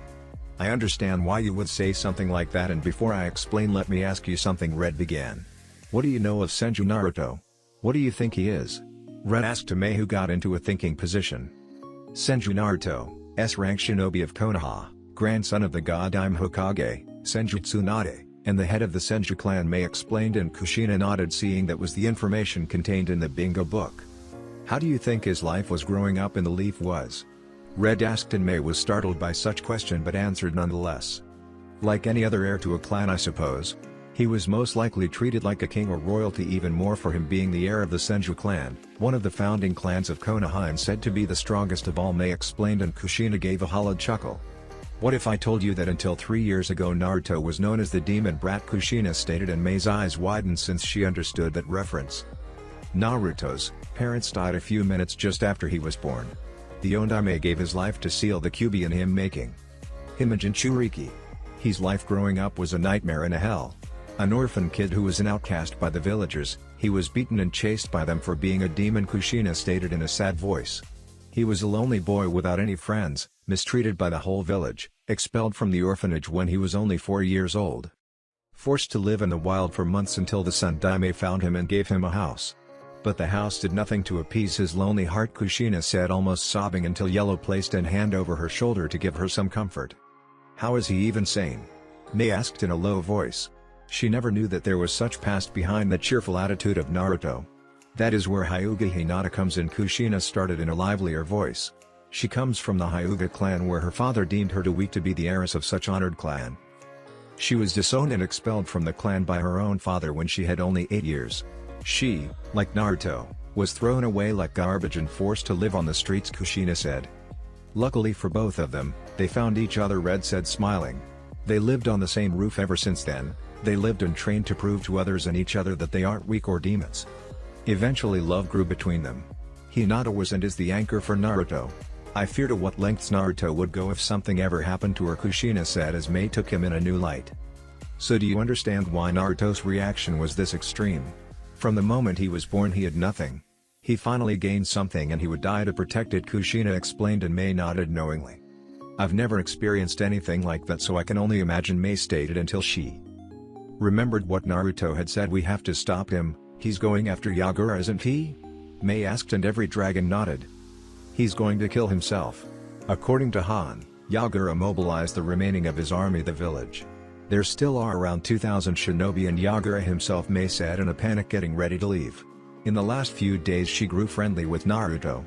I understand why you would say something like that, and before I explain, let me ask you something, Red began. What do you know of Senju, Naruto? What do you think he is? Red asked to Mei, who got into a thinking position. Senju Naruto, S-rank shinobi of Konoha, grandson of the god Daime Hokage, Senju Tsunade, and the head of the Senju clan, Mei explained, and Kushina nodded, seeing that was the information contained in the bingo book. How do you think his life was growing up in the Leaf was? Red asked, and Mei was startled by such question but answered nonetheless. Like any other heir to a clan, I suppose. He was most likely treated like a king or royalty, even more for him being the heir of the Senju clan, one of the founding clans of Konoha and said to be the strongest of all, Mei explained, and Kushina gave a hollow chuckle. What if I told you that until 3 years ago Naruto was known as the demon brat, Kushina stated, and Mei's eyes widened since she understood that reference. Naruto's parents died a few minutes just after he was born. The Ondaime gave his life to seal the Kyuubi in him, making him a Jinchuriki. His life growing up was a nightmare and a hell. An orphan kid who was an outcast by the villagers, he was beaten and chased by them for being a demon, Kushina stated in a sad voice. He was a lonely boy without any friends, mistreated by the whole village, expelled from the orphanage when he was only 4 years old. Forced to live in the wild for months until the Sun Daime found him and gave him a house. But the house did nothing to appease his lonely heart, Kushina said, almost sobbing, until Yellow placed an hand over her shoulder to give her some comfort. How is he even sane? Mei asked in a low voice. She never knew that there was such past behind the cheerful attitude of Naruto. That is where Hyuga Hinata comes in, Kushina started in a livelier voice. She comes from the Hyuga clan, where her father deemed her too weak to be the heiress of such honored clan. She was disowned and expelled from the clan by her own father when she had only 8 years. She, like Naruto, was thrown away like garbage and forced to live on the streets, Kushina said. Luckily for both of them, they found each other, Red said, smiling. They lived on the same roof ever since then. They lived and trained to prove to others and each other that they aren't weak or demons. Eventually love grew between them. Hinata was and is the anchor for Naruto. I fear to what lengths Naruto would go if something ever happened to her, Kushina said as Mei took him in a new light. So do you understand why Naruto's reaction was this extreme? From the moment he was born he had nothing. He finally gained something and he would die to protect it, Kushina explained, and Mei nodded knowingly. I've never experienced anything like that, so I can only imagine, Mei stated until she remembered what Naruto had said. We have to stop him, he's going after Yagura, isn't he? Mei asked, and every dragon nodded. He's going to kill himself. According to Han, Yagura mobilized the remaining of his army, the village. There still are around 2,000 shinobi and Yagura himself, Mei said in a panic, getting ready to leave. In the last few days she grew friendly with Naruto.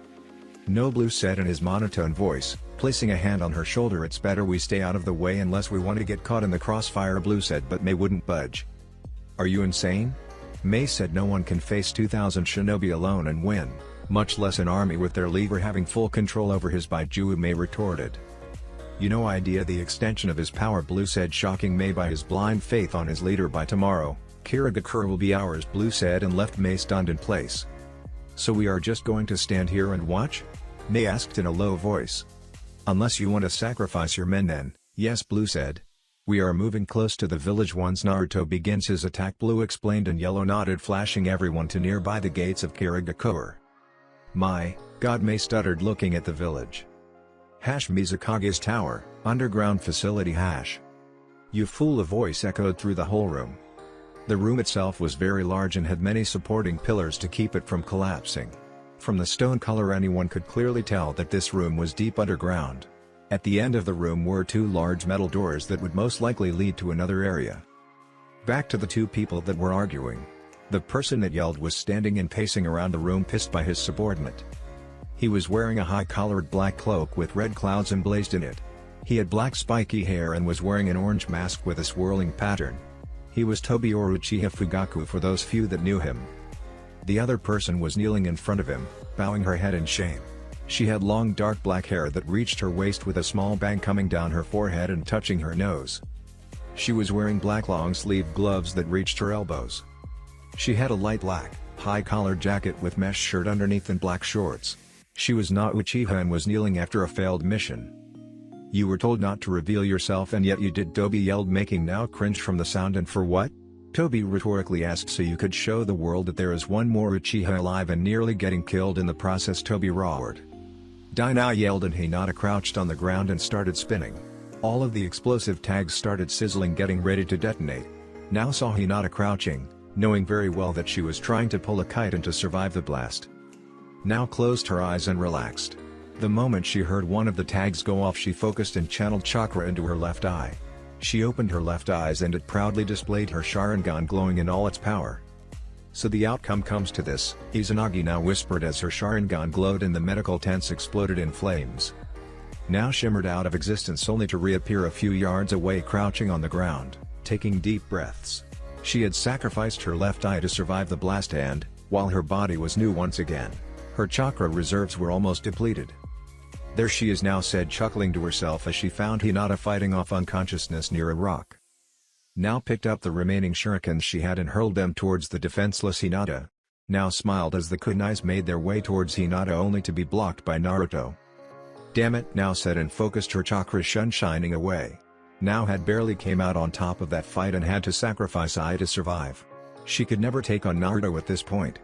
No, Blue said in his monotone voice, placing a hand on her shoulder. It's better we stay out of the way unless we want to get caught in the crossfire, Blue said, but Mei wouldn't budge. Are you insane? Mei said no one can face 2,000 shinobi alone and win, much less an army with their leader having full control over his Baiju, Mei retorted. You no idea the extension of his power, Blue said, shocking Mei by his blind faith on his leader. By tomorrow, Kirigakura will be ours, Blue said, and left Mei stunned in place. So we are just going to stand here and watch? Mei asked in a low voice. Unless you want to sacrifice your men, then, yes, Blue said. We are moving close to the village once Naruto begins his attack, Blue explained, and Yellow nodded, flashing everyone to nearby the gates of Kirigakura. My God, Mei stuttered, looking at the village. Mizukaga's tower, underground facility. You fool, a voice echoed through the whole room. The room itself was very large and had many supporting pillars to keep it from collapsing. From the stone color anyone could clearly tell that this room was deep underground. At the end of the room were two large metal doors that would most likely lead to another area. Back to the two people that were arguing. The person that yelled was standing and pacing around the room, pissed by his subordinate. He was wearing a high-collared black cloak with red clouds emblazoned in it. He had black spiky hair and was wearing an orange mask with a swirling pattern. He was Tobi, or Uchiha Fugaku for those few that knew him. The other person was kneeling in front of him, bowing her head in shame. She had long dark black hair that reached her waist with a small bang coming down her forehead and touching her nose. She was wearing black long-sleeved gloves that reached her elbows. She had a light black, high-collared jacket with mesh shirt underneath and black shorts. She was not Uchiha and was kneeling after a failed mission. You were told not to reveal yourself and yet you did, Tobi yelled, making now cringe from the sound. And for what? Tobi rhetorically asked. So you could show the world that there is one more Uchiha alive and nearly getting killed in the process, Tobi roared. Die now, yelled, and Hinata crouched on the ground and started spinning. All of the explosive tags started sizzling, getting ready to detonate. Now saw Hinata crouching, knowing very well that she was trying to pull a kite and to survive the blast. Now closed her eyes and relaxed. The moment she heard one of the tags go off, she focused and channeled chakra into her left eye. She opened her left eyes and it proudly displayed her Sharingan glowing in all its power. So the outcome comes to this, Izanagi now whispered as her Sharingan glowed and the medical tents exploded in flames. Now shimmered out of existence only to reappear a few yards away, crouching on the ground, taking deep breaths. She had sacrificed her left eye to survive the blast and, while her body was new once again, her chakra reserves were almost depleted. There she is now, said, chuckling to herself as she found Hinata fighting off unconsciousness near a rock. Now picked up the remaining shurikens she had and hurled them towards the defenseless Hinata. Now smiled as the kunais made their way towards Hinata only to be blocked by Naruto. Damn it, now said, and focused her chakra shun shining away. Now had barely came out on top of that fight and had to sacrifice eye to survive. She could never take on Naruto at this point.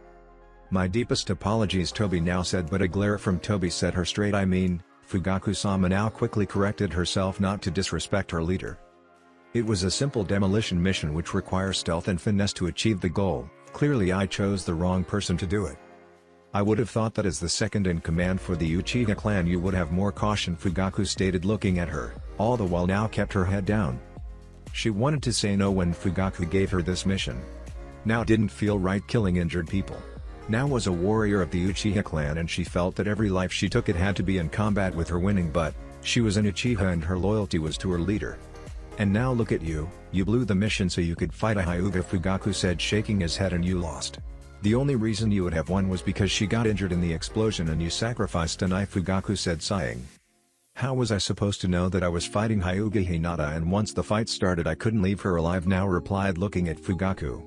My deepest apologies, Tobi now said, but a glare from Tobi set her straight. I mean, Fugaku-sama now quickly corrected herself not to disrespect her leader. It was a simple demolition mission which requires stealth and finesse to achieve the goal. Clearly I chose the wrong person to do it. I would have thought that as the second in command for the Uchiha clan you would have more caution, Fugaku stated, looking at her, all the while now kept her head down. She wanted to say no when Fugaku gave her this mission. Now didn't feel right killing injured people. Now was a warrior of the Uchiha clan and she felt that every life she took it had to be in combat with her winning, but she was an Uchiha and her loyalty was to her leader. And now look at you, you blew the mission so you could fight a Hyuga, Fugaku said, shaking his head, and you lost. The only reason you would have won was because she got injured in the explosion and you sacrificed an eye, Fugaku said, sighing. How was I supposed to know that I was fighting Hyuga Hinata, and once the fight started I couldn't leave her alive now, replied looking at Fugaku.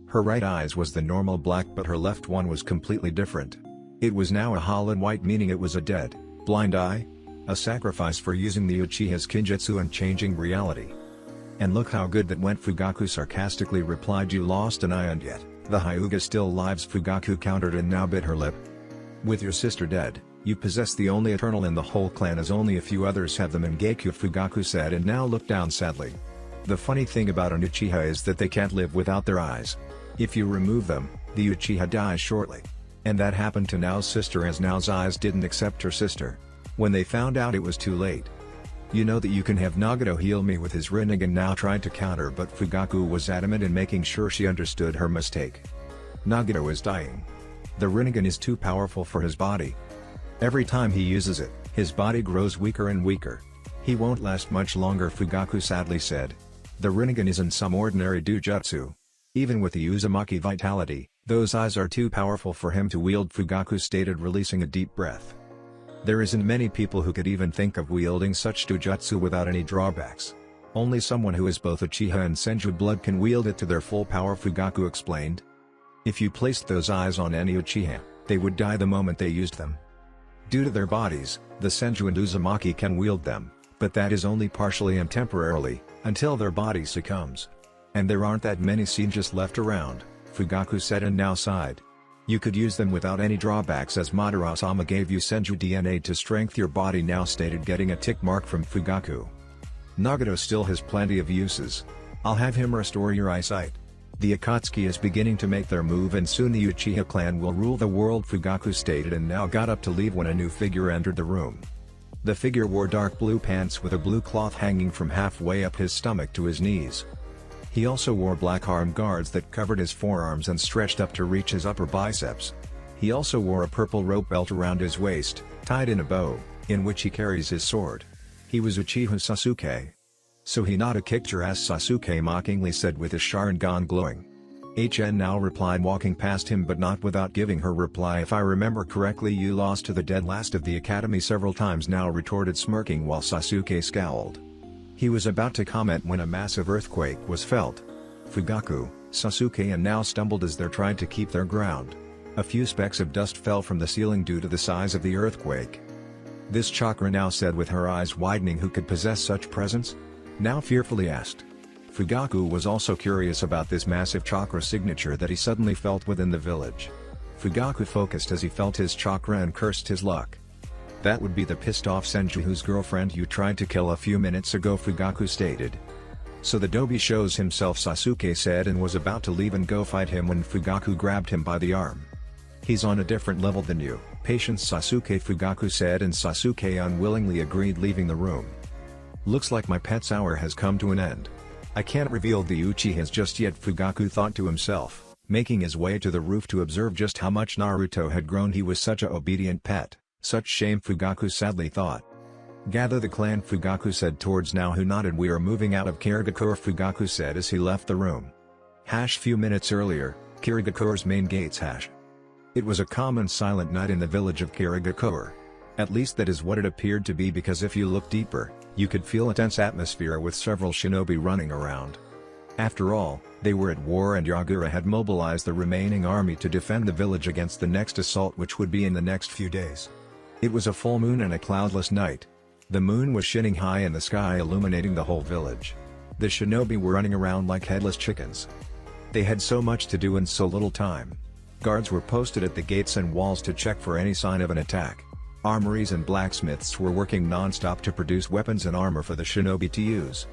Her right eyes was the normal black, but her left one was completely different. It was now a hollow white, meaning it was a dead, blind eye? A sacrifice for using the Uchiha's Kinjutsu and changing reality. And look how good that went, Fugaku sarcastically replied. You lost an eye and yet, the Hyuga still lives, Fugaku countered and now bit her lip. With your sister dead, you possess the only eternal in the whole clan, as only a few others have them, Mangekyou, Fugaku said and now looked down sadly. The funny thing about an Uchiha is that they can't live without their eyes. If you remove them, the Uchiha dies shortly. And that happened to Nao's sister, as Nao's eyes didn't accept her sister. When they found out, it was too late. You know that you can have Nagato heal me with his Rinnegan. Now tried to counter, but Fugaku was adamant in making sure she understood her mistake. Nagato is dying. The Rinnegan is too powerful for his body. Every time he uses it, his body grows weaker and weaker. He won't last much longer, Fugaku sadly said. The Rinnegan isn't some ordinary Dujutsu. Even with the Uzumaki vitality, those eyes are too powerful for him to wield, Fugaku stated, releasing a deep breath. There isn't many people who could even think of wielding such Dujutsu without any drawbacks. Only someone who is both Uchiha and Senju blood can wield it to their full power, Fugaku explained. If you placed those eyes on any Uchiha, they would die the moment they used them. Due to their bodies, the Senju and Uzumaki can wield them, but that is only partially and temporarily, until their body succumbs. And there aren't that many Senjus left around, Fugaku said and now sighed. You could use them without any drawbacks, as Madara-sama gave you Senju DNA to strengthen your body, now stated, getting a tick mark from Fugaku. Nagato still has plenty of uses. I'll have him restore your eyesight. The Akatsuki is beginning to make their move, and soon the Uchiha clan will rule the world, Fugaku stated and now got up to leave when a new figure entered the room. The figure wore dark blue pants with a blue cloth hanging from halfway up his stomach to his knees. He also wore black arm guards that covered his forearms and stretched up to reach his upper biceps. He also wore a purple rope belt around his waist, tied in a bow, in which he carries his sword. He was Uchiha Sasuke. So Hinata kicked your ass, Sasuke mockingly said with his Sharingan glowing. HN now replied, walking past him but not without giving her reply. If I remember correctly, you lost to the dead last of the academy several times, now retorted, smirking while Sasuke scowled. He was about to comment when a massive earthquake was felt. Fugaku, Sasuke and now stumbled as they tried to keep their ground. A few specks of dust fell from the ceiling due to the size of the earthquake. This chakra, now said with her eyes widening. Who could possess such presence? Now fearfully asked. Fugaku was also curious about this massive chakra signature that he suddenly felt within the village. Fugaku focused as he felt his chakra and cursed his luck. That would be the pissed off Senju whose girlfriend you tried to kill a few minutes ago, Fugaku stated. So the Dobi shows himself, Sasuke said and was about to leave and go fight him when Fugaku grabbed him by the arm. He's on a different level than you, patience, Sasuke, Fugaku said, and Sasuke unwillingly agreed, leaving the room. Looks like my pet's hour has come to an end. I can't reveal the Uchihas just yet, Fugaku thought to himself, making his way to the roof to observe just how much Naruto had grown. He was such a obedient pet. Such shame, Fugaku sadly thought. Gather the clan, Fugaku said towards Nao, who nodded. We are moving out of Kirigakure, Fugaku said as he left the room. Few minutes earlier, Kirigakure's main gates. It was a calm and silent night in the village of Kirigakure. At least that is what it appeared to be, because if you look deeper, you could feel a tense atmosphere with several shinobi running around. After all, they were at war and Yagura had mobilized the remaining army to defend the village against the next assault, which would be in the next few days. It was a full moon and a cloudless night. The moon was shining high in the sky, illuminating the whole village. The shinobi were running around like headless chickens. They had so much to do in so little time. Guards were posted at the gates and walls to check for any sign of an attack. Armories and blacksmiths were working non-stop to produce weapons and armor for the shinobi to use.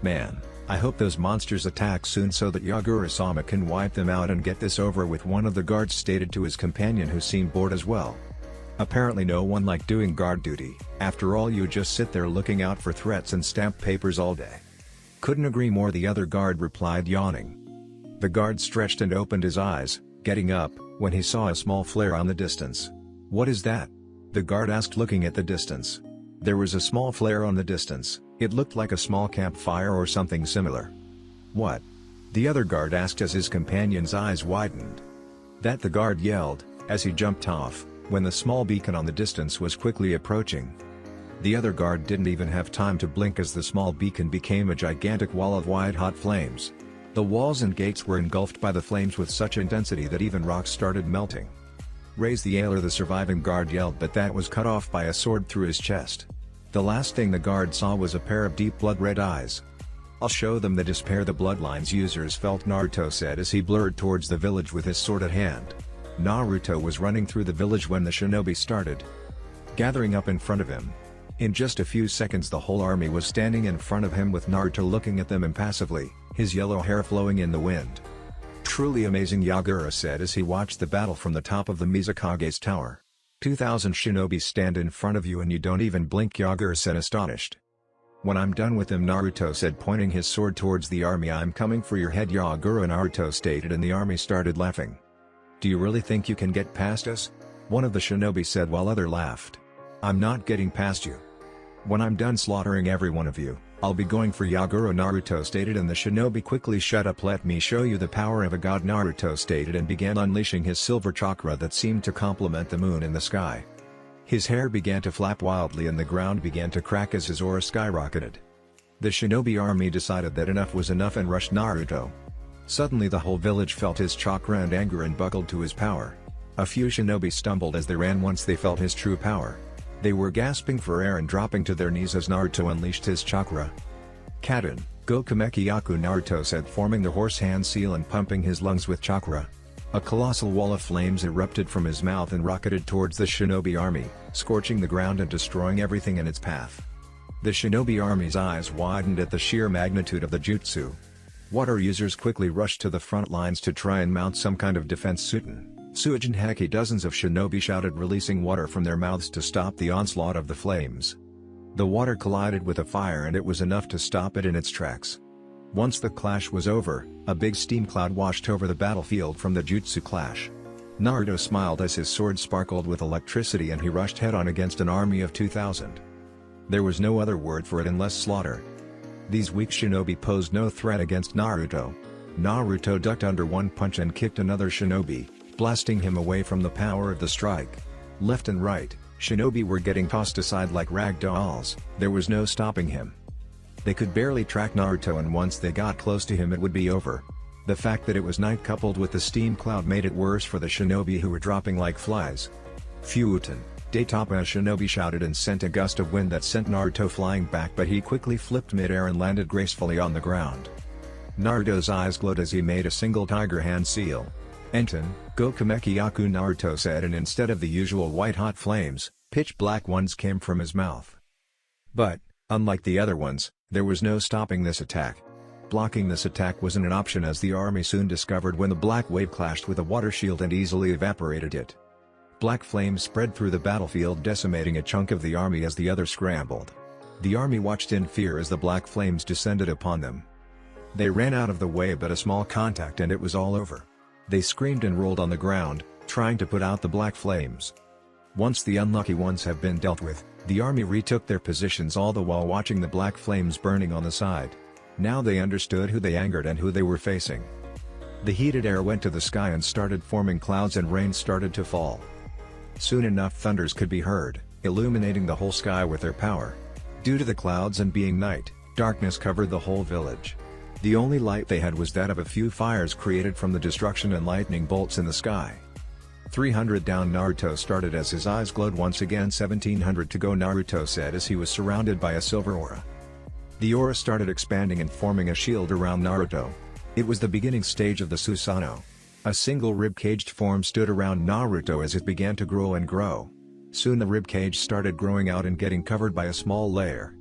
Man, I hope those monsters attack soon so that Yagura-sama can wipe them out and get this over with, one of the guards stated to his companion, who seemed bored as well. Apparently no one liked doing guard duty. After all, you just sit there looking out for threats and stamp papers all day. Couldn't agree more, the other guard replied, yawning. The guard stretched and opened his eyes, getting up, when he saw a small flare on the distance. What is that? The guard asked, looking at the distance. There was a small flare on the distance. It looked like a small campfire or something similar. What? The other guard asked as his companion's eyes widened. That, the guard yelled, as he jumped off, when the small beacon on the distance was quickly approaching. The other guard didn't even have time to blink as the small beacon became a gigantic wall of white-hot flames. The walls and gates were engulfed by the flames with such intensity that even rocks started melting. "Raise the ale," the surviving guard yelled, but that was cut off by a sword through his chest. The last thing the guard saw was a pair of deep blood-red eyes. "I'll show them the despair the Bloodlines users felt," Naruto said as he blurred towards the village with his sword at hand. Naruto was running through the village when the shinobi started gathering up in front of him. In just a few seconds the whole army was standing in front of him with Naruto looking at them impassively, his yellow hair flowing in the wind. "Truly amazing," Yagura said as he watched the battle from the top of the Mizukage tower. 2,000 shinobi stand in front of you and you don't even blink," Yagura said astonished. "When I'm done with them," Naruto said pointing his sword towards the army, "I'm coming for your head," Yagura, Naruto stated, and the army started laughing. "Do you really think you can get past us?" one of the shinobi said while other laughed. "I'm not getting past you. When I'm done slaughtering every one of you, I'll be going for Yagura," Naruto stated, and the shinobi quickly shut up. "Let me show you the power of a god," Naruto stated and began unleashing his silver chakra that seemed to complement the moon in the sky. His hair began to flap wildly and the ground began to crack as his aura skyrocketed. The shinobi army decided that enough was enough and rushed Naruto. Suddenly the whole village felt his chakra and anger and buckled to his power. A few shinobi stumbled as they ran once they felt his true power. They were gasping for air and dropping to their knees as Naruto unleashed his chakra. "Kaden, go Kamekiyaku," Naruto said, forming the horse hand seal and pumping his lungs with chakra. A colossal wall of flames erupted from his mouth and rocketed towards the shinobi army, scorching the ground and destroying everything in its path. The shinobi army's eyes widened at the sheer magnitude of the jutsu. Water users quickly rushed to the front lines to try and mount some kind of defense. Suijin Heki, dozens of shinobi shouted, releasing water from their mouths to stop the onslaught of the flames. The water collided with a fire and it was enough to stop it in its tracks. Once the clash was over, a big steam cloud washed over the battlefield from the jutsu clash. Naruto smiled as his sword sparkled with electricity and he rushed head-on against an army of 2,000. There was no other word for it unless slaughter. These weak shinobi posed no threat against Naruto. Naruto ducked under one punch and kicked another shinobi, blasting him away from the power of the strike. Left and right, shinobi were getting tossed aside like rag dolls. There was no stopping him. They could barely track Naruto, and once they got close to him it would be over. The fact that it was night coupled with the steam cloud made it worse for the shinobi who were dropping like flies. "Futon, Daitapa," a shinobi shouted and sent a gust of wind that sent Naruto flying back, but he quickly flipped mid-air and landed gracefully on the ground. Naruto's eyes glowed as he made a single tiger hand seal. "Enten, go Kamekiyaku," Naruto said, and instead of the usual white-hot flames, pitch-black ones came from his mouth. But, unlike the other ones, there was no stopping this attack. Blocking this attack wasn't an option, as the army soon discovered when the black wave clashed with a water shield and easily evaporated it. Black flames spread through the battlefield, decimating a chunk of the army as the others scrambled. The army watched in fear as the black flames descended upon them. They ran out of the way, but a small contact and it was all over. They screamed and rolled on the ground, trying to put out the black flames. Once the unlucky ones have been dealt with, the army retook their positions, all the while watching the black flames burning on the side. Now they understood who they angered and who they were facing. The heated air went to the sky and started forming clouds, and rain started to fall. Soon enough thunders could be heard, illuminating the whole sky with their power. Due to the clouds and being night, darkness covered the whole village. The only light they had was that of a few fires created from the destruction and lightning bolts in the sky. 300 down, Naruto started as his eyes glowed once again. 1700 to go, Naruto said as he was surrounded by a silver aura. The aura started expanding and forming a shield around Naruto. It was the beginning stage of the Susanoo. A single rib-caged form stood around Naruto as it began to grow and grow. Soon the ribcage started growing out and getting covered by a small layer.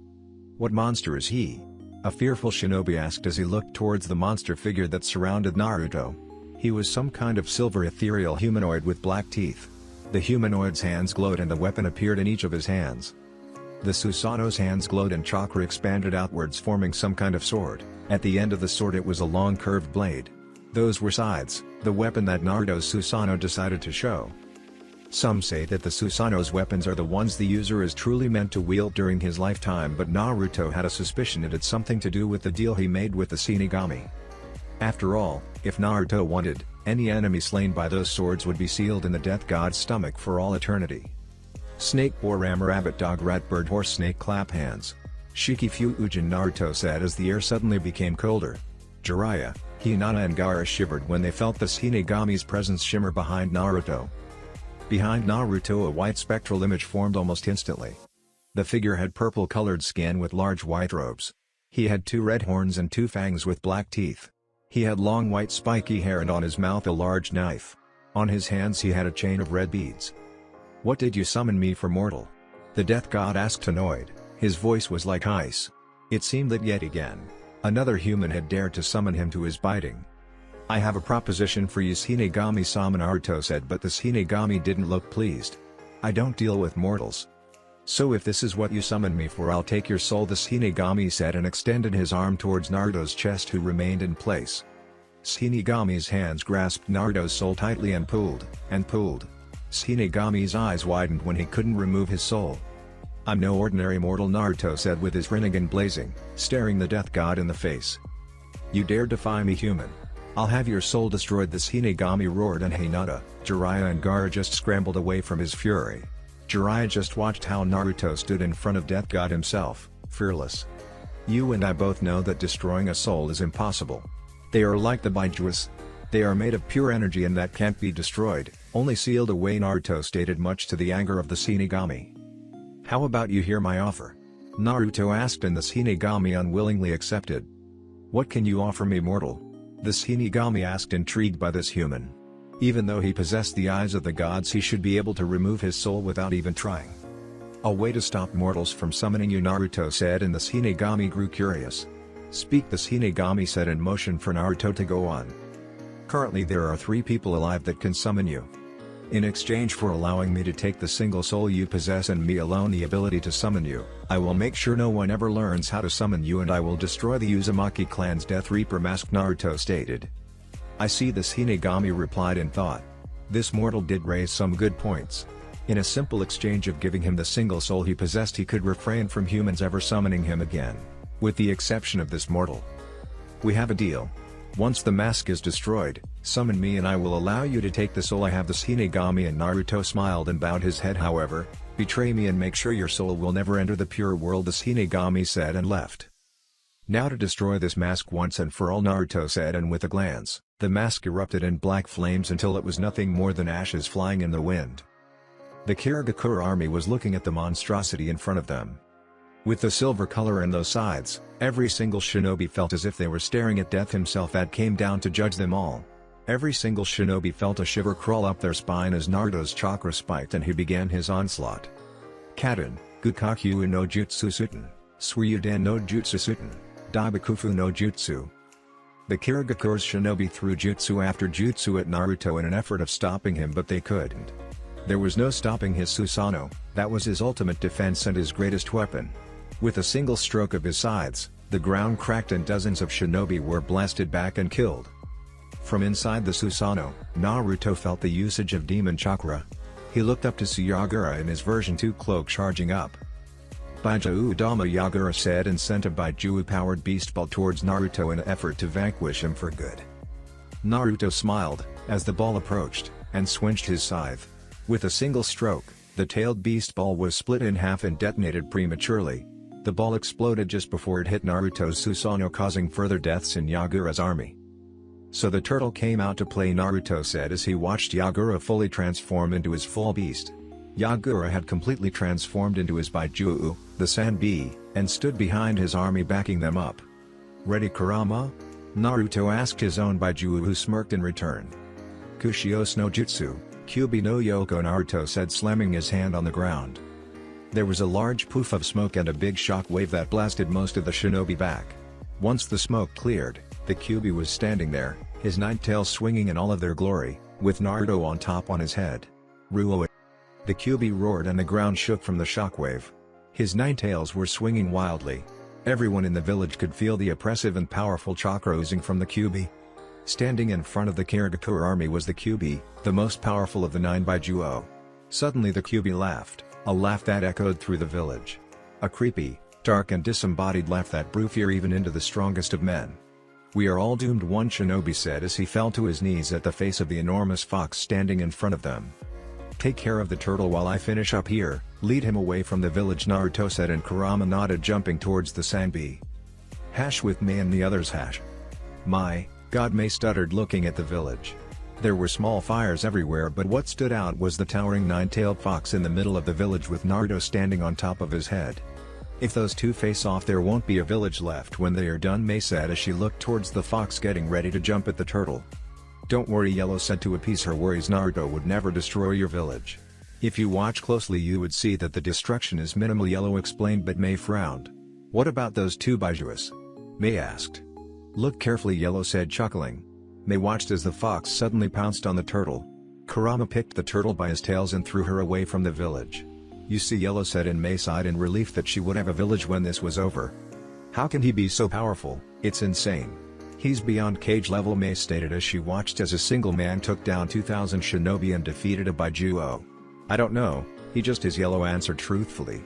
"What monster is he?" a fearful shinobi asked as he looked towards the monster figure that surrounded Naruto. He was some kind of silver ethereal humanoid with black teeth. The humanoid's hands glowed and the weapon appeared in each of his hands. The Susanoo's hands glowed and chakra expanded outwards, forming some kind of sword. At the end of the sword it was a long curved blade. Those were scythes, the weapon that Naruto's Susanoo decided to show. Some say that the Susanoo's weapons are the ones the user is truly meant to wield during his lifetime, but Naruto had a suspicion it had something to do with the deal he made with the Shinigami. After all, if Naruto wanted, any enemy slain by those swords would be sealed in the death god's stomach for all eternity. Snake boar ram rabbit dog rat bird horse snake clap hands. Shiki fu Ujin Naruto said as the air suddenly became colder. Jiraiya, Hinata and Gaara shivered when they felt the Shinigami's presence shimmer behind Naruto. Behind Naruto a white spectral image formed almost instantly. The figure had purple-colored skin with large white robes. He had 2 red horns and 2 fangs with black teeth. He had long white spiky hair and on his mouth a large knife. On his hands he had a chain of red beads. "What did you summon me for, mortal?" the death god asked annoyed. His voice was like ice. It seemed that yet again, another human had dared to summon him to his biting. "I have a proposition for you, Shinigami-sama," Naruto said, but the Shinigami didn't look pleased. "I don't deal with mortals. So if this is what you summoned me for, I'll take your soul," the Shinigami said and extended his arm towards Naruto's chest, who remained in place. Shinigami's hands grasped Naruto's soul tightly and pulled, and pulled. Shinigami's eyes widened when he couldn't remove his soul. "I'm no ordinary mortal," Naruto said with his Rinnegan blazing, staring the death god in the face. "You dare defy me, human? I'll have your soul destroyed," the Shinigami roared, and Hinata, Jiraiya and Gaara just scrambled away from his fury. Jiraiya just watched how Naruto stood in front of Death God himself, fearless. "You and I both know that destroying a soul is impossible. They are like the Baijuas. They are made of pure energy and that can't be destroyed, only sealed away," Naruto stated, much to the anger of the Shinigami. "How about you hear my offer?" Naruto asked, and the Shinigami unwillingly accepted. "What can you offer me, mortal?" the Shinigami asked, intrigued by this human. Even though he possessed the eyes of the gods, he should be able to remove his soul without even trying. "A way to stop mortals from summoning you," Naruto said, and the Shinigami grew curious. "Speak," the Shinigami said and motioned for Naruto to go on. "Currently there are 3 people alive that can summon you. In exchange for allowing me to take the single soul you possess and me alone the ability to summon you, I will make sure no one ever learns how to summon you, and I will destroy the Uzumaki clan's Death Reaper mask," Naruto stated. "I see," the Shinigami replied in thought. This mortal did raise some good points. In a simple exchange of giving him the single soul he possessed, he could refrain from humans ever summoning him again. With the exception of this mortal. "We have a deal. Once the mask is destroyed, summon me and I will allow you to take the soul I have," the Shinigami, and Naruto smiled and bowed his head. "However, betray me and make sure your soul will never enter the pure world," the Shinigami said and left. "Now to destroy this mask once and for all," Naruto said, and with a glance, the mask erupted in black flames until it was nothing more than ashes flying in the wind. The Kirigakura army was looking at the monstrosity in front of them. With the silver color in those sides, every single shinobi felt as if they were staring at death himself that came down to judge them all. Every single shinobi felt a shiver crawl up their spine as Naruto's chakra spiked and he began his onslaught. Kaden, Gukakyu no Jutsu Suten, Suryuden no Jutsu Suten, Daibakufu no Jutsu. The Kirigakura's shinobi threw jutsu after jutsu at Naruto in an effort of stopping him, but they couldn't. There was no stopping his Susanoo, that was his ultimate defense and his greatest weapon. With a single stroke of his sides, the ground cracked and dozens of shinobi were blasted back and killed. From inside the Susanoo, Naruto felt the usage of demon chakra. He looked up to see Yagura in his version 2 cloak charging up. "Baiju Dama," Yagura said, and sent a Baiju-powered beast ball towards Naruto in an effort to vanquish him for good. Naruto smiled, as the ball approached, and swinged his scythe. With a single stroke, the tailed beast ball was split in half and detonated prematurely. The ball exploded just before it hit Naruto's Susanoo, causing further deaths in Yagura's army. "So the turtle came out to play," Naruto said as he watched Yagura fully transform into his full beast. Yagura had completely transformed into his Baiju, the sand bee, and stood behind his army backing them up. "Ready, Kurama?" Naruto asked his own Baiju, who smirked in return. "Kushios no Jutsu, Kyubi no Yoko," Naruto said, slamming his hand on the ground. There was a large poof of smoke and a big shock wave that blasted most of the shinobi back. Once the smoke cleared, the Kyubi was standing there, his 9 tails swinging in all of their glory, with Naruto on top on his head. "Ruo!" The Kyubi roared and the ground shook from the shockwave. His 9 tails were swinging wildly. Everyone in the village could feel the oppressive and powerful chakra oozing from the Kyubi. Standing in front of the Kirigakura army was the Kyubi, the most powerful of the 9 Baijuo. Suddenly the Kyubi laughed, a laugh that echoed through the village. A creepy, dark and disembodied laugh that blew fear even into the strongest of men. "We are all doomed," one shinobi said as he fell to his knees at the face of the enormous fox standing in front of them. Take care of the turtle while I finish up here, lead him away from the village, Naruto said, and Kurama nodded, jumping towards the Sanbi. With Mei and the others. My God, Mei stuttered, looking at the village. There were small fires everywhere, but what stood out was the towering nine-tailed fox in the middle of the village with Naruto standing on top of his head. If those two face off, there won't be a village left when they are done, Mei said as she looked towards the fox getting ready to jump at the turtle. Don't worry, Yellow said to appease her worries, Naruto would never destroy your village. If you watch closely you would see that the destruction is minimal, Yellow explained, but Mei frowned. What about those two Baijuas? Mei asked. Look carefully, Yellow said, chuckling. Mei watched as the fox suddenly pounced on the turtle. Kurama picked the turtle by his tails and threw her away from the village. You see, Yellow said, and Mei sighed in relief that she would have a village when this was over. How can he be so powerful? It's insane. He's beyond cage level, Mei stated as she watched as a single man took down 2,000 shinobi and defeated a Baijuo. I don't know, he just is, Yellow answered truthfully.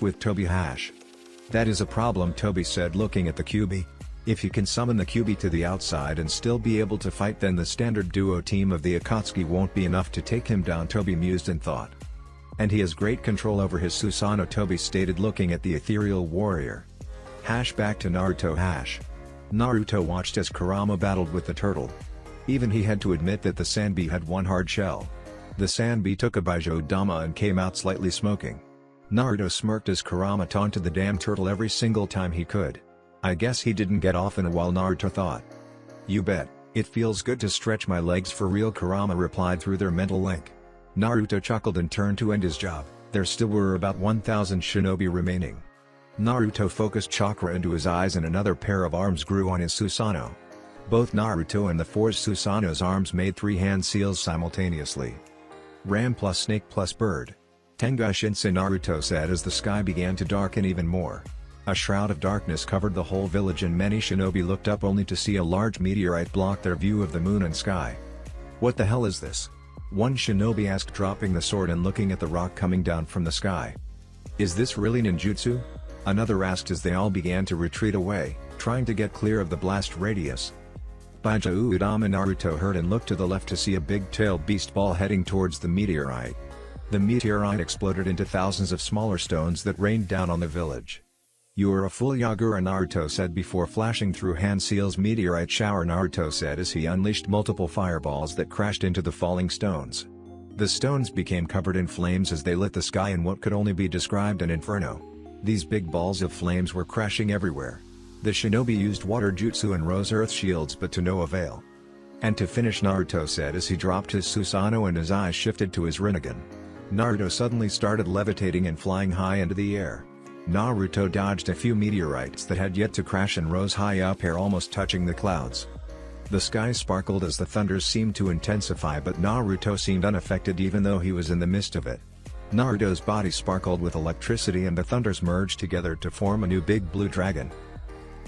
With Toby. That is a problem, Toby said, looking at the Kyuubi. If you can summon the Kyuubi to the outside and still be able to fight, then the standard duo team of the Akatsuki won't be enough to take him down, Toby mused in thought. And he has great control over his Susanoo, Toby stated, looking at the ethereal warrior. Back to Naruto. Naruto watched as Kurama battled with the turtle. Even he had to admit that the Sanbi had one hard shell. The Sanbi took a Baijo Dama and came out slightly smoking. Naruto smirked as Kurama taunted the damn turtle every single time he could. I guess he didn't get off in a while, Naruto thought. You bet, it feels good to stretch my legs for real, Kurama replied through their mental link. Naruto chuckled and turned to end his job. There still were about 1,000 shinobi remaining. Naruto focused chakra into his eyes and another pair of arms grew on his Susanoo. Both Naruto and the forged Susanoo's arms made 3 hand seals simultaneously. Ram plus snake plus bird. Tenga Shinsei, Naruto said as the sky began to darken even more. A shroud of darkness covered the whole village and many shinobi looked up only to see a large meteorite block their view of the moon and sky. What the hell is this? One shinobi asked, dropping the sword and looking at the rock coming down from the sky. Is this really ninjutsu? Another asked as they all began to retreat away, trying to get clear of the blast radius. Baijo Udama, Naruto heard and looked to the left to see a big-tailed beast ball heading towards the meteorite. The meteorite exploded into thousands of smaller stones that rained down on the village. You are a fool, Yagura, Naruto said before flashing through hand seals. Meteorite shower, Naruto said as he unleashed multiple fireballs that crashed into the falling stones. The stones became covered in flames as they lit the sky in what could only be described an inferno. These big balls of flames were crashing everywhere. The shinobi used water jutsu and rose earth shields, but to no avail. And to finish, Naruto said as he dropped his Susanoo and his eyes shifted to his Rinnegan. Naruto suddenly started levitating and flying high into the air. Naruto dodged a few meteorites that had yet to crash and rose high up here, almost touching the clouds. The sky sparkled as the thunders seemed to intensify, but Naruto seemed unaffected even though he was in the midst of it. Naruto's body sparkled with electricity and the thunders merged together to form a new big blue dragon.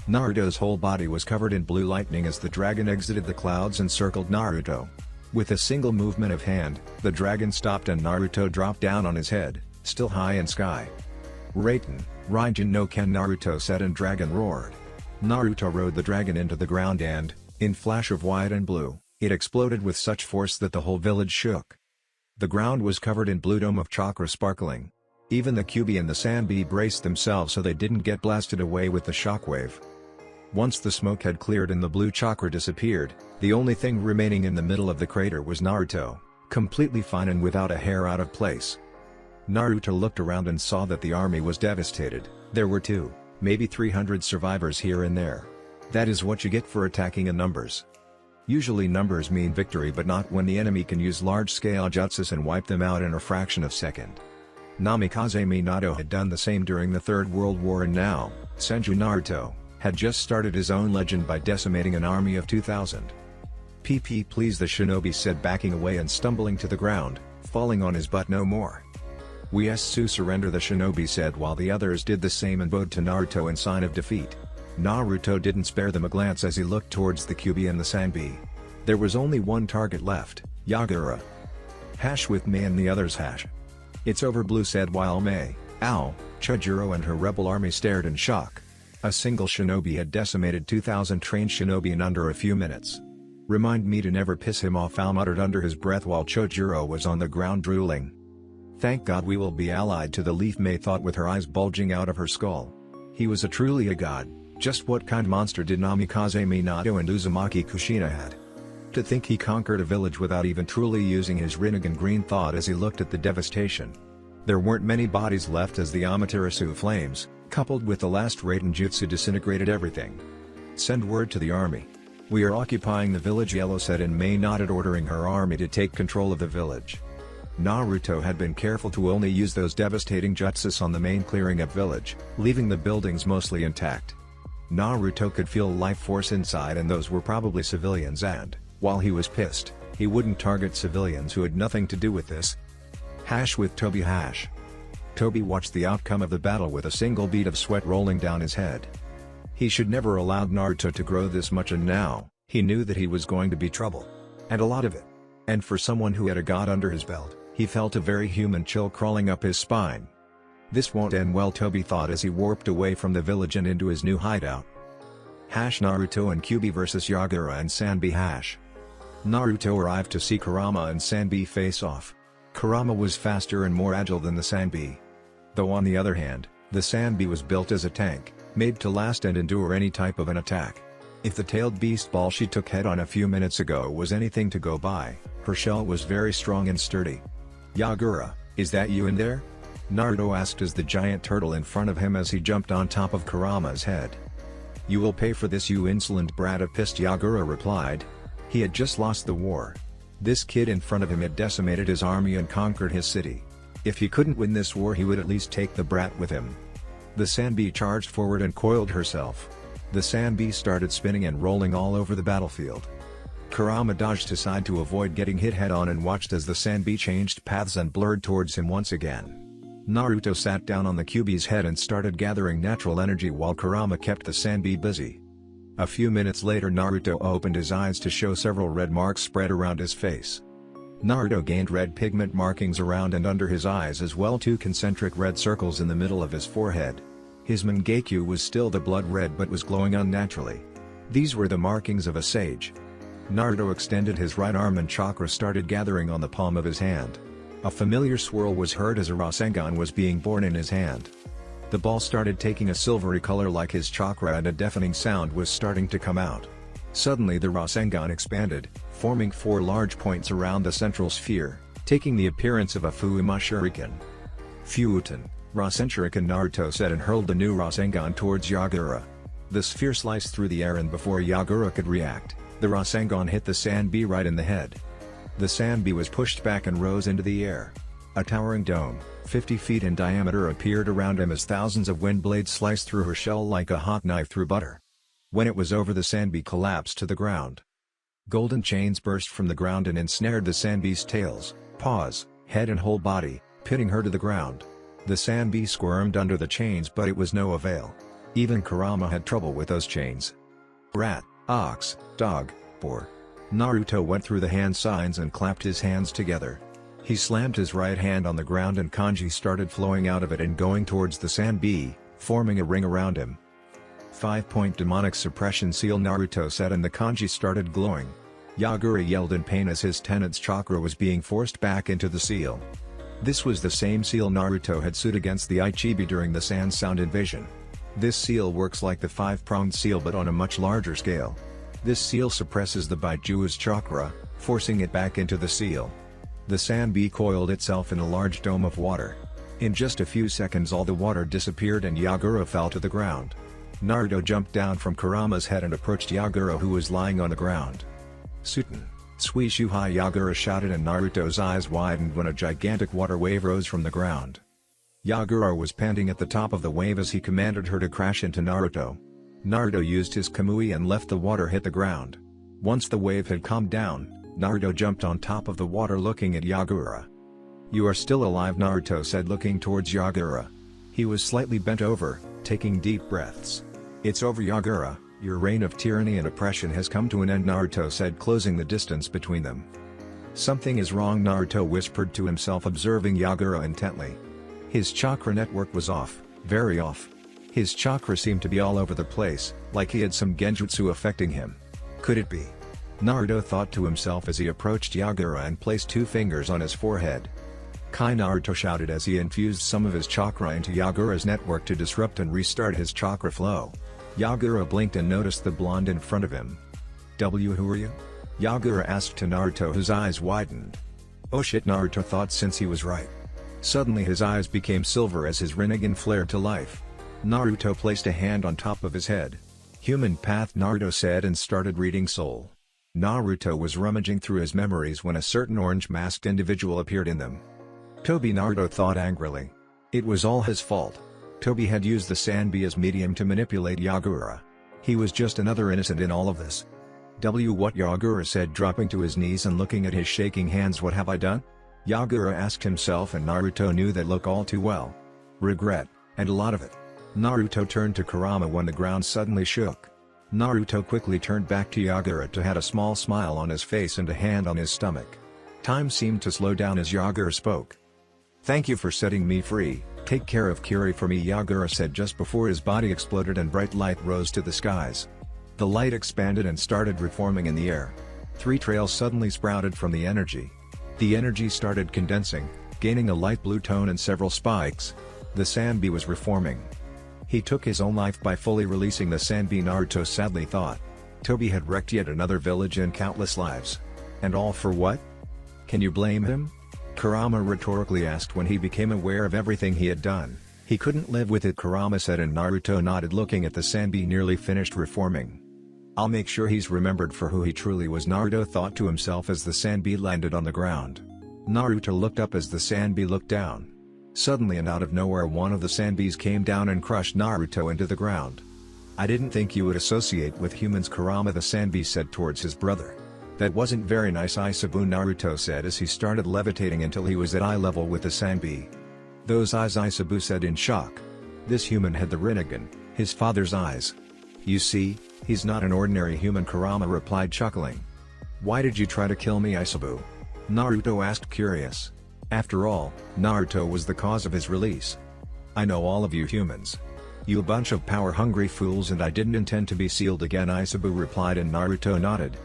Naruto's whole body was covered in blue lightning as the dragon exited the clouds and circled Naruto. With a single movement of hand, the dragon stopped and Naruto dropped down on his head, still high in sky. Raijin no Ken, Naruto said, and dragon roared. Naruto rode the dragon into the ground and, in flash of white and blue, it exploded with such force that the whole village shook. The ground was covered in blue dome of chakra sparkling. Even the Kyuubi and the Sanbi braced themselves so they didn't get blasted away with the shockwave. Once the smoke had cleared and the blue chakra disappeared, the only thing remaining in the middle of the crater was Naruto, completely fine and without a hair out of place. Naruto looked around and saw that the army was devastated. There were 2, maybe 300 survivors here and there. That is what you get for attacking in numbers. Usually numbers mean victory, but not when the enemy can use large-scale jutsus and wipe them out in a fraction of a second. Namikaze Minato had done the same during the Third World War, and now, Senju Naruto had just started his own legend by decimating an army of 2,000. Please, the shinobi said, backing away and stumbling to the ground, falling on his butt no more. We surrender, the shinobi said while the others did the same and bowed to Naruto in sign of defeat. Naruto didn't spare them a glance as he looked towards the Kyuubi and the Sanbi. There was only one target left, Yagura. With Mei and the others. It's over, Blue said while Mei, Chujuro and her rebel army stared in shock. A single shinobi had decimated 2,000 trained shinobi in under a few minutes. Remind me to never piss him off, Al muttered under his breath while Chojuro was on the ground drooling. Thank God we will be allied to the leaf, Mei thought with her eyes bulging out of her skull. He was truly a god. Just what kind of monster did Namikaze Minato and Uzumaki Kushina had? To think he conquered a village without even truly using his Rinnegan green, thought as he looked at the devastation. There weren't many bodies left as the Amaterasu flames, coupled with the last Raiden Jutsu, disintegrated everything. Send word to the army. We are occupying the village, Yellow said, and Mei nodded, ordering her army to take control of the village. Naruto had been careful to only use those devastating jutsus on the main clearing up village, leaving the buildings mostly intact. Naruto could feel life force inside, and those were probably civilians, and, while he was pissed, he wouldn't target civilians who had nothing to do with this. Hash with Toby. Hash. Toby watched the outcome of the battle with a single bead of sweat rolling down his head. He should never allowed Naruto to grow this much, and now, he knew that he was going to be trouble. And a lot of it. And for someone who had a god under his belt, he felt a very human chill crawling up his spine. This won't end well, Toby thought as he warped away from the village and into his new hideout. Hash Naruto and Kyuubi vs Yagura and Sanbi. Hash. Naruto arrived to see Kurama and Sanbi face off. Kurama was faster and more agile than the Sanbi. Though on the other hand, the Sanbi was built as a tank, made to last and endure any type of an attack. If the tailed beast ball she took head on a few minutes ago was anything to go by, her shell was very strong and sturdy. Yagura, is that you in there? Naruto asked as the giant turtle in front of him as he jumped on top of Kurama's head. You will pay for this, you insolent brat, a pissed Yagura replied. He had just lost the war. This kid in front of him had decimated his army and conquered his city. If he couldn't win this war, he would at least take the brat with him. The Sanbi charged forward and coiled herself. The Sanbi started spinning and rolling all over the battlefield. Kurama dodged aside to avoid getting hit head-on and watched as the Sanbi changed paths and blurred towards him once again. Naruto sat down on the Kyuubi's head and started gathering natural energy while Kurama kept the Sanbi busy. A few minutes later, Naruto opened his eyes to show several red marks spread around his face. Naruto gained red pigment markings around and under his eyes, as well two concentric red circles in the middle of his forehead. His Mangekyo was still the blood red but was glowing unnaturally. These were the markings of a sage. Naruto extended his right arm and chakra started gathering on the palm of his hand. A familiar swirl was heard as a Rasengan was being born in his hand. The ball started taking a silvery color like his chakra, and a deafening sound was starting to come out. Suddenly the Rasengan expanded, forming 4 large points around the central sphere, taking the appearance of a Fuuma Shuriken. Fuuten, Rasenshuriken, Naruto said and hurled the new Rasengan towards Yagura. The sphere sliced through the air, and before Yagura could react, the Rasengan hit the Sanbi right in the head. The Sanbi was pushed back and rose into the air. A towering dome, 50 feet in diameter, appeared around him as thousands of wind blades sliced through her shell like a hot knife through butter. When it was over, the Sanbi collapsed to the ground. Golden chains burst from the ground and ensnared the Sanbi's tails, paws, head and whole body, pinning her to the ground. The Sanbi squirmed under the chains, but it was no avail. Even Kurama had trouble with those chains. Rat, ox, dog, boar. Naruto went through the hand signs and clapped his hands together. He slammed his right hand on the ground and kanji started flowing out of it and going towards the Sanbi, forming a ring around him. 5-point demonic suppression seal, Naruto said, and the kanji started glowing. Yagura yelled in pain as his tenant's chakra was being forced back into the seal. This was the same seal Naruto had sued against the Ichibi during the Sand Sound invasion. This seal works like the 5-pronged seal but on a much larger scale. This seal suppresses the Baiju's chakra, forcing it back into the seal. The Sanbi coiled itself in a large dome of water. In just a few seconds all the water disappeared and Yagura fell to the ground. Naruto jumped down from Kurama's head and approached Yagura, who was lying on the ground. Suten, Suishuhai, Yagura shouted, and Naruto's eyes widened when a gigantic water wave rose from the ground. Yagura was panting at the top of the wave as he commanded her to crash into Naruto. Naruto used his Kamui and left the water hit the ground. Once the wave had calmed down, Naruto jumped on top of the water looking at Yagura. "You are still alive," Naruto said, looking towards Yagura. He was slightly bent over, taking deep breaths. "It's over, Yagura, your reign of tyranny and oppression has come to an end," Naruto said, closing the distance between them. "Something is wrong," Naruto whispered to himself, observing Yagura intently. His chakra network was off, very off. His chakra seemed to be all over the place, like he had some genjutsu affecting him. Could it be? Naruto thought to himself as he approached Yagura and placed 2 fingers on his forehead. Kai, Naruto shouted as he infused some of his chakra into Yagura's network to disrupt and restart his chakra flow. Yagura blinked and noticed the blonde in front of him. Who are you? Yagura asked to Naruto, whose eyes widened. Oh shit, Naruto thought, since he was right. Suddenly his eyes became silver as his Rinnegan flared to life. Naruto placed a hand on top of his head. Human path, Naruto said, and started reading Soul. Naruto was rummaging through his memories when a certain orange-masked individual appeared in them. Tobi, Naruto thought angrily. It was all his fault. Tobi had used the Sanbi as medium to manipulate Yagura. He was just another innocent in all of this. What, Yagura said, dropping to his knees and looking at his shaking hands. What have I done? Yagura asked himself, and Naruto knew that look all too well. Regret, and a lot of it. Naruto turned to Kurama when the ground suddenly shook. Naruto quickly turned back to Yagura to had a small smile on his face and a hand on his stomach. Time seemed to slow down as Yagura spoke. Thank you for setting me free, take care of Kiri for me, Yagura said just before his body exploded and bright light rose to the skies. The light expanded and started reforming in the air. 3 trails suddenly sprouted from the energy. The energy started condensing, gaining a light blue tone and several spikes. The Sanbi was reforming. He took his own life by fully releasing the Sanbi, Naruto sadly thought. Tobi had wrecked yet another village and countless lives. And all for what? Can you blame him? Kurama rhetorically asked when he became aware of everything he had done. He couldn't live with it, Kurama said, and Naruto nodded, looking at the Sanbi nearly finished reforming. I'll make sure he's remembered for who he truly was, Naruto thought to himself as the Sanbi landed on the ground. Naruto looked up as the Sanbi looked down. Suddenly and out of nowhere, one of the Sanbis came down and crushed Naruto into the ground. I didn't think you would associate with humans, Kurama, the Sanbi said towards his brother. That wasn't very nice, Aisabu, Naruto said as he started levitating until he was at eye level with the Sanbi. Those eyes, Aisabu said in shock. This human had the Rinnegan, his father's eyes. You see, he's not an ordinary human, Kurama replied, chuckling. Why did you try to kill me, Aisabu? Naruto asked, curious. After all, Naruto was the cause of his release. I know all of you humans. You a bunch of power-hungry fools, and I didn't intend to be sealed again, Aisabu replied, and Naruto nodded.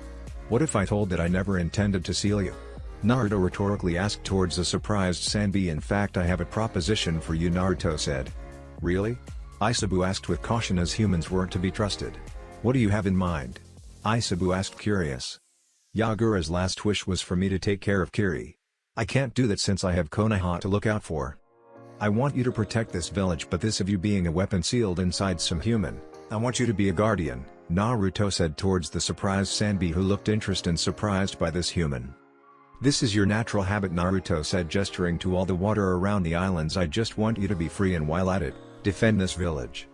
What if I told that I never intended to seal you? Naruto rhetorically asked towards the surprised Sanbi. In fact, I have a proposition for you, Naruto said. Really? Aisabu asked with caution, as humans weren't to be trusted. What do you have in mind? Aisabu asked, curious. Yagura's last wish was for me to take care of Kiri. I can't do that since I have Konoha to look out for. I want you to protect this village, but this of you being a weapon sealed inside some human, I want you to be a guardian, Naruto said towards the surprised Sanbi, who looked interested and surprised by this human. This is your natural habit, Naruto said, gesturing to all the water around the islands. I just want you to be free, and while at it, defend this village.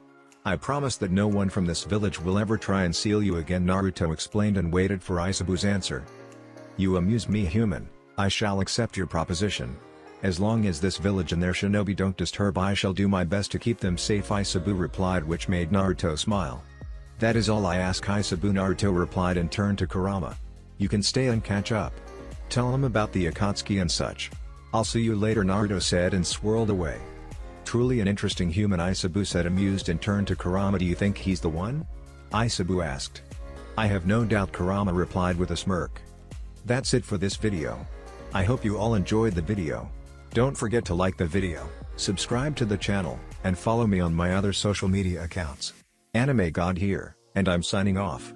I promise that no one from this village will ever try and seal you again, Naruto explained and waited for Aisabu's answer. You amuse me, human. I shall accept your proposition. As long as this village and their shinobi don't disturb, I shall do my best to keep them safe, Aisabu replied, which made Naruto smile. That is all I ask, Aisabu, Naruto replied and turned to Kurama. You can stay and catch up. Tell him about the Akatsuki and such. I'll see you later, Naruto said and swirled away. Truly an interesting human, Aisabu said, amused, and turned to Kurama. Do you think he's the one? Aisabu asked. I have no doubt, Kurama replied with a smirk. That's it for this video. I hope you all enjoyed the video. Don't forget to like the video, subscribe to the channel, and follow me on my other social media accounts. Anime God here, and I'm signing off.